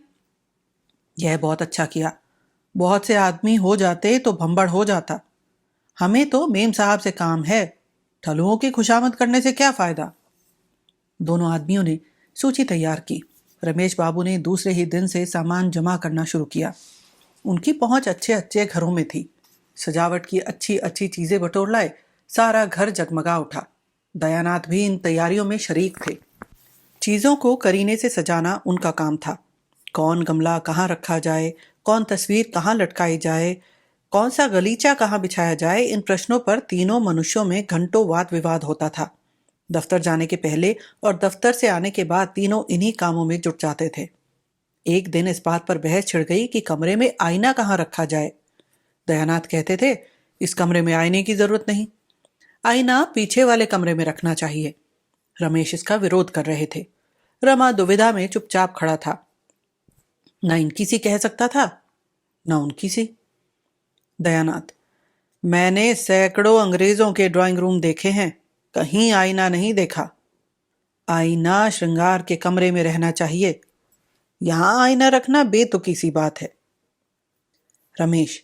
यह बहुत अच्छा किया। बहुत से आदमी हो जाते तो भंबड़ हो जाता। हमें तो मेम साहब से काम है, ठलुओं की खुशामद करने से क्या फायदा। दोनों आदमियों ने सूची तैयार की। रमेश बाबू ने दूसरे ही दिन से सामान जमा करना शुरू किया। उनकी पहुंच अच्छे अच्छे घरों में थी। सजावट की अच्छी अच्छी चीजें बटोर लाए। सारा घर जगमगा उठा। दयानाथ भी इन तैयारियों में शरीक थे। चीजों को करीने से सजाना उनका काम था। कौन गमला कहाँ रखा जाए, कौन तस्वीर कहाँ लटकाई जाए, कौन सा गलीचा कहाँ बिछाया जाए, इन प्रश्नों पर तीनों मनुष्यों में घंटों वाद विवाद होता था। दफ्तर जाने के पहले और दफ्तर से आने के बाद तीनों इन्हीं कामों में जुट जाते थे। एक दिन इस बात पर बहस छिड़ गई कि कमरे में आईना कहाँ रखा जाए। दयानाथ कहते थे, इस कमरे में आईने की जरूरत नहीं, आईना पीछे वाले कमरे में रखना चाहिए। रमेश इसका विरोध कर रहे थे। रमा दुविधा में चुपचाप खड़ा था। न इनकी सी कह सकता था, न उनकी सी। दयानाथ, मैंने सैकड़ों अंग्रेजों के ड्राइंग रूम देखे हैं, कहीं आईना नहीं देखा। आईना श्रृंगार के कमरे में रहना चाहिए, यहां आईना रखना बेतुकी सी बात है। रमेश,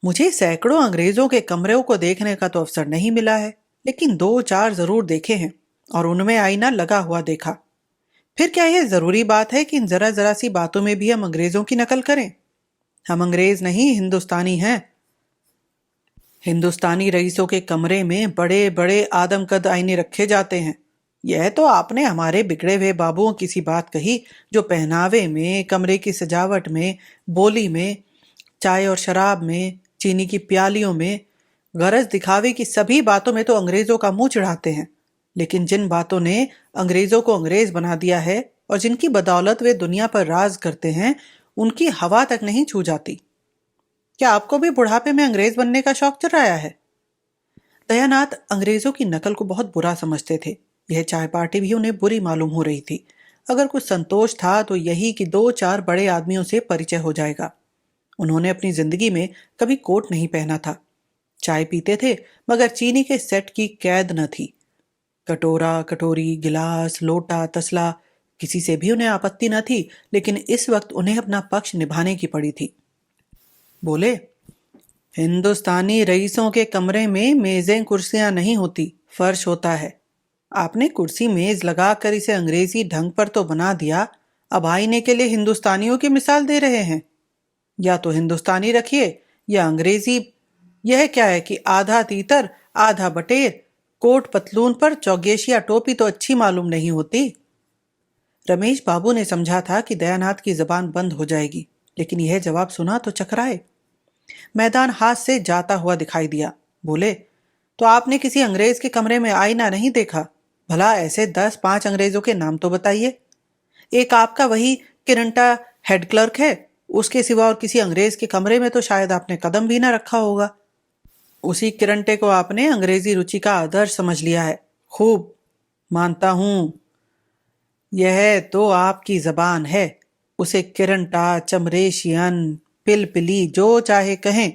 मुझे सैकड़ों अंग्रेजों के कमरों को देखने का तो अवसर नहीं मिला है, लेकिन 2-4 जरूर देखे हैं और उनमें आईना लगा हुआ देखा। फिर क्या यह जरूरी बात है कि इन जरा जरा सी बातों में भी हम अंग्रेजों की नकल करें? हम अंग्रेज नहीं, हिंदुस्तानी हैं। हिंदुस्तानी रईसों के कमरे में बड़े बड़े आदमकद आईने रखे जाते हैं। यह तो आपने हमारे बिगड़े हुए बाबुओं की सी बात कही, जो पहनावे में, कमरे की सजावट में, बोली में, चाय और शराब में, चीनी की प्यालियों में, गरज दिखावे की सभी बातों में तो अंग्रेजों का मुंह चढ़ाते हैं। लेकिन जिन बातों ने अंग्रेजों को अंग्रेज बना दिया है और जिनकी बदौलत वे दुनिया पर राज करते हैं, उनकी हवा तक नहीं छू जाती। क्या आपको भी बुढ़ापे में अंग्रेज बनने का शौक चढ़ाया है? दयानाथ अंग्रेजों की नकल को बहुत बुरा समझते थे। यह चाय पार्टी भी उन्हें बुरी मालूम हो रही थी। अगर कुछ संतोष था तो यही कि 2-4 बड़े आदमियों से परिचय हो जाएगा। उन्होंने अपनी जिंदगी में कभी कोट नहीं पहना था। चाय पीते थे मगर चीनी के सेट की कैद न थी। कटोरा, कटोरी, गिलास, लोटा, तसला, किसी से भी उन्हें आपत्ति न थी, लेकिन इस वक्त उन्हें अपना पक्ष निभाने की पड़ी थी। बोले, हिंदुस्तानी रईसों के कमरे में मेजें कुर्सियां नहीं होती, फर्श होता है। आपने कुर्सी मेज लगाकर इसे अंग्रेजी ढंग पर तो बना दिया, अब आईने के लिए हिंदुस्तानियों की मिसाल दे रहे हैं। या तो हिंदुस्तानी रखिए या अंग्रेजी। यह क्या है कि आधा तीतर आधा बटेर, कोट पतलून पर चौगेशिया टोपी तो अच्छी मालूम नहीं होती। रमेश बाबू ने समझा था कि दयानाथ की जबान बंद हो जाएगी, लेकिन यह जवाब सुना तो चकराए। मैदान हाथ से जाता हुआ दिखाई दिया। बोले, तो आपने किसी अंग्रेज के कमरे में आईना नहीं देखा? भला ऐसे 10-5 अंग्रेजों के नाम तो बताइए। एक आपका वही किरंटा हेड क्लर्क है, उसके सिवा और किसी अंग्रेज के कमरे में तो शायद आपने कदम भी ना रखा होगा। उसी किरंटे को आपने अंग्रेजी रुचि का आदर्श समझ लिया है। खूब, मानता हूं। यह तो आपकी जबान है। उसे किरंटा, चमरेशियन, पिलपिली जो चाहे कहें,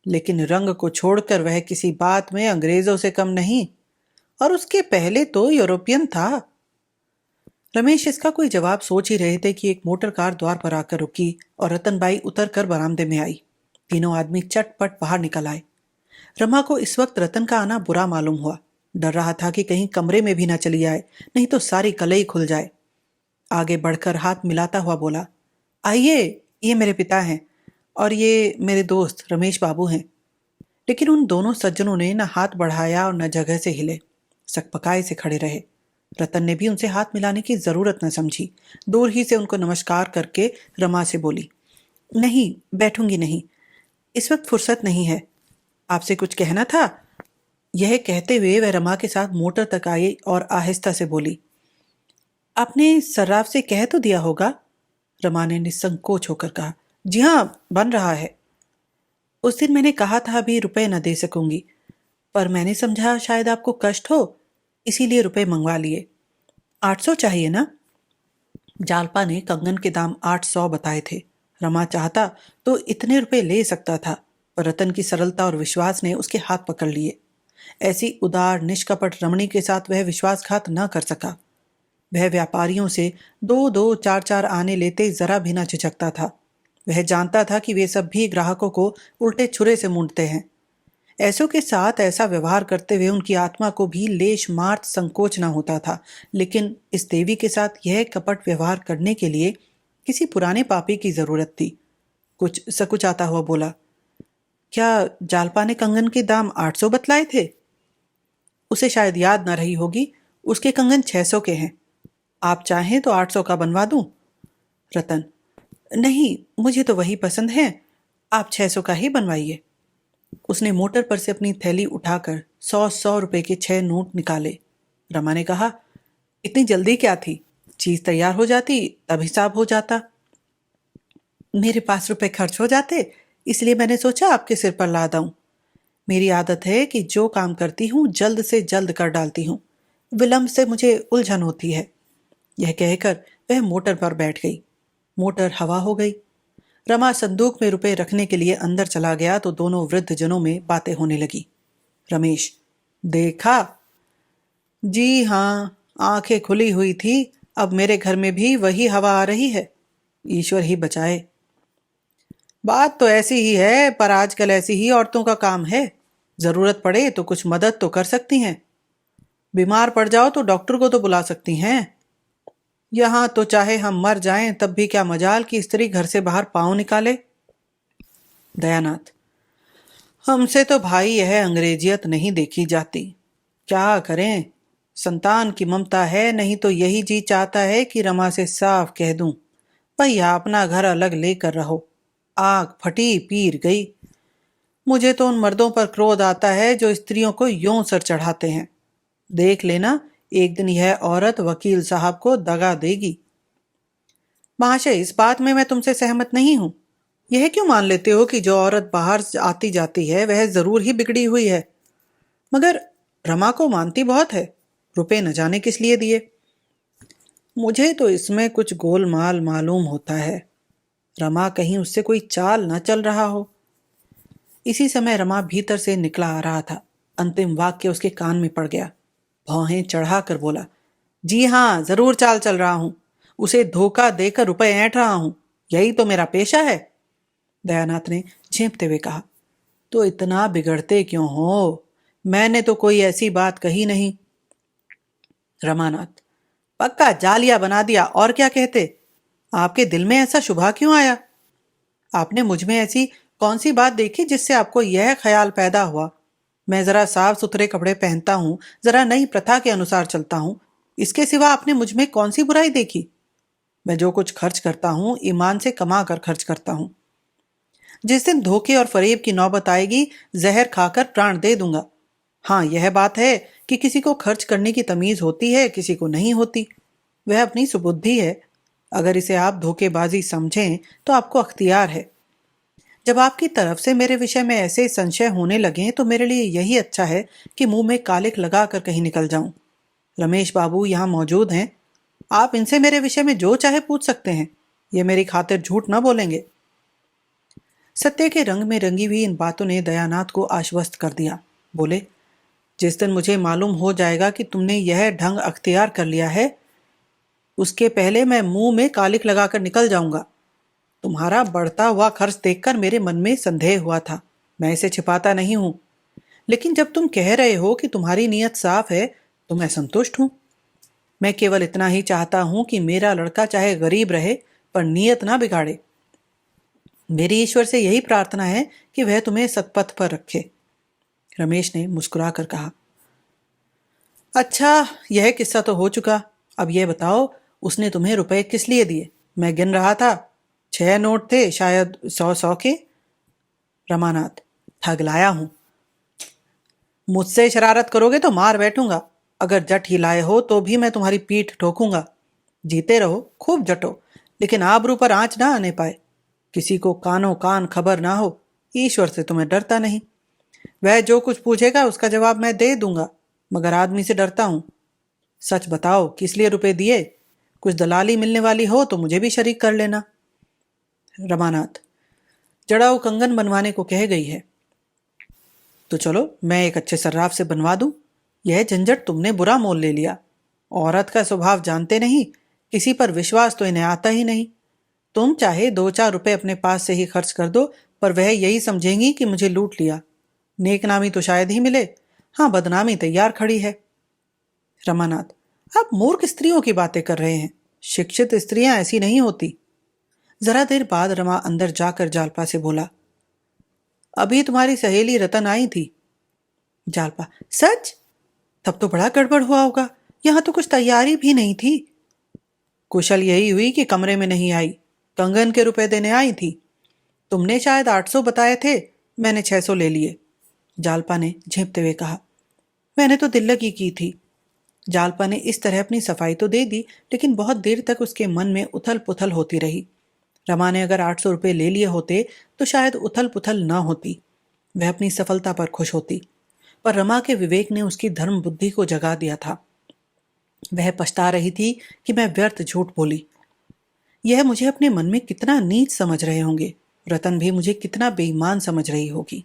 लेकिन रंग को छोड़कर वह किसी बात में अंग्रेजों से कम नहीं। और उसके पहले तो यूरोपियन था। रमेश इसका कोई जवाब सोच ही रहे थे कि एक मोटर कार द्वार पर आकर रुकी और रतनबाई उतरकर बरामदे में आई। तीनों आदमी चटपट बाहर निकल आए। रमा को इस वक्त रतन का आना बुरा मालूम हुआ। डर रहा था कि कहीं कमरे में भी ना चली आए, नहीं तो सारी कलई खुल जाए। आगे बढ़कर हाथ मिलाता हुआ बोला, आइए, ये मेरे पिता हैं और ये मेरे दोस्त रमेश बाबू हैं। लेकिन उन दोनों सज्जनों ने न हाथ बढ़ाया और न जगह से हिले, सकपकाए से खड़े रहे। रतन ने भी उनसे हाथ मिलाने की जरूरत न समझी। दूर ही से उनको नमस्कार करके रमा से बोली, नहीं, बैठूंगी नहीं, इस वक्त फुर्सत नहीं है, आपसे कुछ कहना था। यह कहते हुए वह रमा के साथ मोटर तक आई और आहिस्ता से बोली, आपने सर्राफ से कह तो दिया होगा? रमा ने निसंकोच होकर कहा, जी हाँ, बन रहा है। उस दिन मैंने कहा था अभी रुपए न दे सकूंगी, पर मैंने समझा शायद आपको कष्ट हो, इसीलिए रुपए मंगवा लिए। 800 चाहिए ना? जालपा ने कंगन के दाम 800 बताए थे। रमा चाहता तो इतने रुपए ले सकता था, पर रतन की सरलता और विश्वास ने उसके हाथ पकड़ लिए। ऐसी उदार निष्कपट रमणी के साथ वह विश्वासघात न कर सका। वह व्यापारियों से 2-2, 4-4 आने लेते जरा भी न झिझकता था। वह जानता था कि वे सब भी ग्राहकों को उल्टे छुरे से मूंढते हैं। ऐसों के साथ ऐसा व्यवहार करते हुए उनकी आत्मा को भी लेश मात्र संकोच न होता था, लेकिन इस देवी के साथ यह कपट व्यवहार करने के लिए किसी पुराने पापी की जरूरत थी। कुछ सकुचाता हुआ बोला, क्या जालपा ने कंगन के दाम 800 बतलाए थे? उसे शायद याद न रही होगी, उसके कंगन 600 के हैं। आप चाहें तो 800 का बनवा दूं? रतन, नहीं, मुझे तो वही पसंद है। आप 600 का ही बनवाइए। उसने मोटर पर से अपनी थैली उठाकर 100 रुपए के 6 नोट निकाले। रमा ने कहा, इतनी जल्दी क्या थी? चीज तैयार हो जाती तब हिसाब हो जाता। मेरे पास रुपए खर्च हो जाते, इसलिए मैंने सोचा आपके सिर पर लाद आऊं। मेरी आदत है कि जो काम करती हूँ जल्द से जल्द कर डालती हूँ। विलंब से मुझे उलझन होती है। यह कहकर वह मोटर पर बैठ गई। मोटर हवा हो गई। रमा संदूक में रुपए रखने के लिए अंदर चला गया तो दोनों वृद्ध जनों में बातें होने लगी। रमेश, देखा? जी हाँ, आंखें खुली हुई थी। अब मेरे घर में भी वही हवा आ रही है। ईश्वर ही बचाए। बात तो ऐसी ही है, पर आजकल ऐसी ही औरतों का काम है। जरूरत पड़े तो कुछ मदद तो कर सकती हैं। बीमार पड़ जाओ तो डॉक्टर को तो बुला सकती हैं। यहां तो चाहे हम मर जाएं तब भी क्या मजाल कि स्त्री घर से बाहर पांव निकाले। दयानाथ, हमसे तो भाई यह अंग्रेजियत नहीं देखी जाती। क्या करें? संतान की ममता है, नहीं तो यही जी चाहता है कि रमा से साफ कह दूं, भैया अपना घर अलग लेकर रहो। आग फटी पीर गई। मुझे तो उन मर्दों पर क्रोध आता है जो स्त्रियों को यूं सर चढ़ाते हैं। देख लेना, एक दिन यह औरत वकील साहब को दगा देगी। महाशय, इस बात में मैं तुमसे सहमत नहीं हूं। यह क्यों मान लेते हो कि जो औरत बाहर आती जाती है वह जरूर ही बिगड़ी हुई है? मगर रमा को मानती बहुत है। रुपए न जाने किस लिए दिए। मुझे तो इसमें कुछ गोलमाल मालूम होता है। रमा कहीं उससे कोई चाल न चल रहा हो। इसी समय रमा भीतर से निकला आ रहा था। अंतिम वाक्य उसके कान में पड़ गया। भौहें चढ़ाकर बोला, जी हाँ, जरूर चाल चल रहा हूं। उसे धोखा देकर रुपए ऐंठ रहा हूं। यही तो मेरा पेशा है। दयानाथ ने झेंपते हुए कहा, तो इतना बिगड़ते क्यों हो? मैंने तो कोई ऐसी बात कही नहीं। रमानाथ, पक्का जालिया बना दिया, और क्या कहते? आपके दिल में ऐसा शुभा क्यों आया? आपने मुझ में ऐसी कौन सी बात देखी जिससे आपको यह ख्याल पैदा हुआ? मैं जरा साफ सुथरे कपड़े पहनता हूँ, जरा नई प्रथा के अनुसार चलता हूँ। इसके सिवा आपने मुझ में कौन सी बुराई देखी? मैं जो कुछ खर्च करता हूँ ईमान से कमा कर खर्च करता हूँ। जिस दिन धोखे और फरेब की नौबत आएगी, जहर खाकर प्राण दे दूंगा। हाँ, यह बात है कि किसी को खर्च करने की तमीज होती है, किसी को नहीं होती। वह अपनी सुबुद्धि है। अगर इसे आप धोखेबाजी समझें तो आपको अख्तियार है। जब आपकी तरफ से मेरे विषय में ऐसे संशय होने लगे तो मेरे लिए यही अच्छा है कि मुंह में कालिक लगाकर कहीं निकल जाऊं। रमेश बाबू यहाँ मौजूद हैं। आप इनसे मेरे विषय में जो चाहे पूछ सकते हैं। ये मेरी खातिर झूठ न बोलेंगे। सत्य के रंग में रंगी हुई इन बातों ने दयानाथ को आश्वस्त कर दिया। बोले, जिस दिन मुझे मालूम हो जाएगा कि तुमने यह ढंग अख्तियार कर लिया है, उसके पहले मैं मुंह में कालिक लगाकर निकल जाऊंगा। तुम्हारा बढ़ता हुआ खर्च देखकर मेरे मन में संदेह हुआ था। मैं इसे छिपाता नहीं हूं। लेकिन जब तुम कह रहे हो कि तुम्हारी नीयत साफ है तो मैं संतुष्ट हूं। मैं केवल इतना ही चाहता हूं कि मेरा लड़का चाहे गरीब रहे पर नीयत ना बिगाड़े। मेरी ईश्वर से यही प्रार्थना है कि वह तुम्हें सतपथ पर रखे। रमेश ने मुस्कुराकर कहा, अच्छा, यह किस्सा तो हो चुका। अब यह बताओ, उसने तुम्हें रुपए किस लिए दिए? मैं गिन रहा था, 6 नोट थे, शायद 100 के। रमानाथ, ठग लाया हूं। मुझसे शरारत करोगे तो मार बैठूंगा। अगर जट हिलाए हो तो भी मैं तुम्हारी पीठ ठोकूंगा। जीते रहो, खूब जटो, लेकिन आबरू पर आंच ना आने पाए। किसी को कानों कान खबर ना हो। ईश्वर से तुम्हें डरता नहीं। वह जो कुछ पूछेगा उसका जवाब मैं दे दूंगा, मगर आदमी से डरता हूं। सच बताओ, किस लिए रुपए दिए? कुछ दलाली मिलने वाली हो तो मुझे भी शरीक कर लेना। रमानाथ, जड़ाऊ कंगन बनवाने को कह गई है। तो चलो, मैं एक अच्छे सर्राफ से बनवा दूं। यह झंझट तुमने बुरा मोल ले लिया। औरत का स्वभाव जानते नहीं, किसी पर विश्वास तो इन्हें आता ही नहीं। तुम चाहे 2-4 रुपए अपने पास से ही खर्च कर दो, पर वह यही समझेंगी कि मुझे लूट लिया। नेकनामी तो शायद ही मिले, हाँ, बदनामी तैयार खड़ी है। रमानाथ, आप मूर्ख स्त्रियों की बातें कर रहे हैं। शिक्षित स्त्रियां ऐसी नहीं होती। जरा देर बाद रमा अंदर जाकर जालपा से बोला, अभी तुम्हारी सहेली रतन आई थी। जालपा, सच? तब तो बड़ा गड़बड़ हुआ होगा। यहां तो कुछ तैयारी भी नहीं थी। कुशल यही हुई कि कमरे में नहीं आई। कंगन के रुपए देने आई थी। तुमने शायद 800 बताए थे, मैंने 600 ले लिए, जालपा ने झेंपते हुए कहा। मैंने तो दिल लगी की थी। जालपा ने इस तरह अपनी सफाई तो दे दी, लेकिन बहुत देर तक उसके मन में उथल पुथल होती रही। रमा ने अगर 800 रुपये ले लिए होते तो शायद उथल पुथल न होती, वह अपनी सफलता पर खुश होती। पर रमा के विवेक ने उसकी धर्म बुद्धि को जगा दिया था। वह पछता रही थी कि मैं व्यर्थ झूठ बोली। यह मुझे अपने मन में कितना नीच समझ रहे होंगे, रतन भी मुझे कितना बेईमान समझ रही होगी।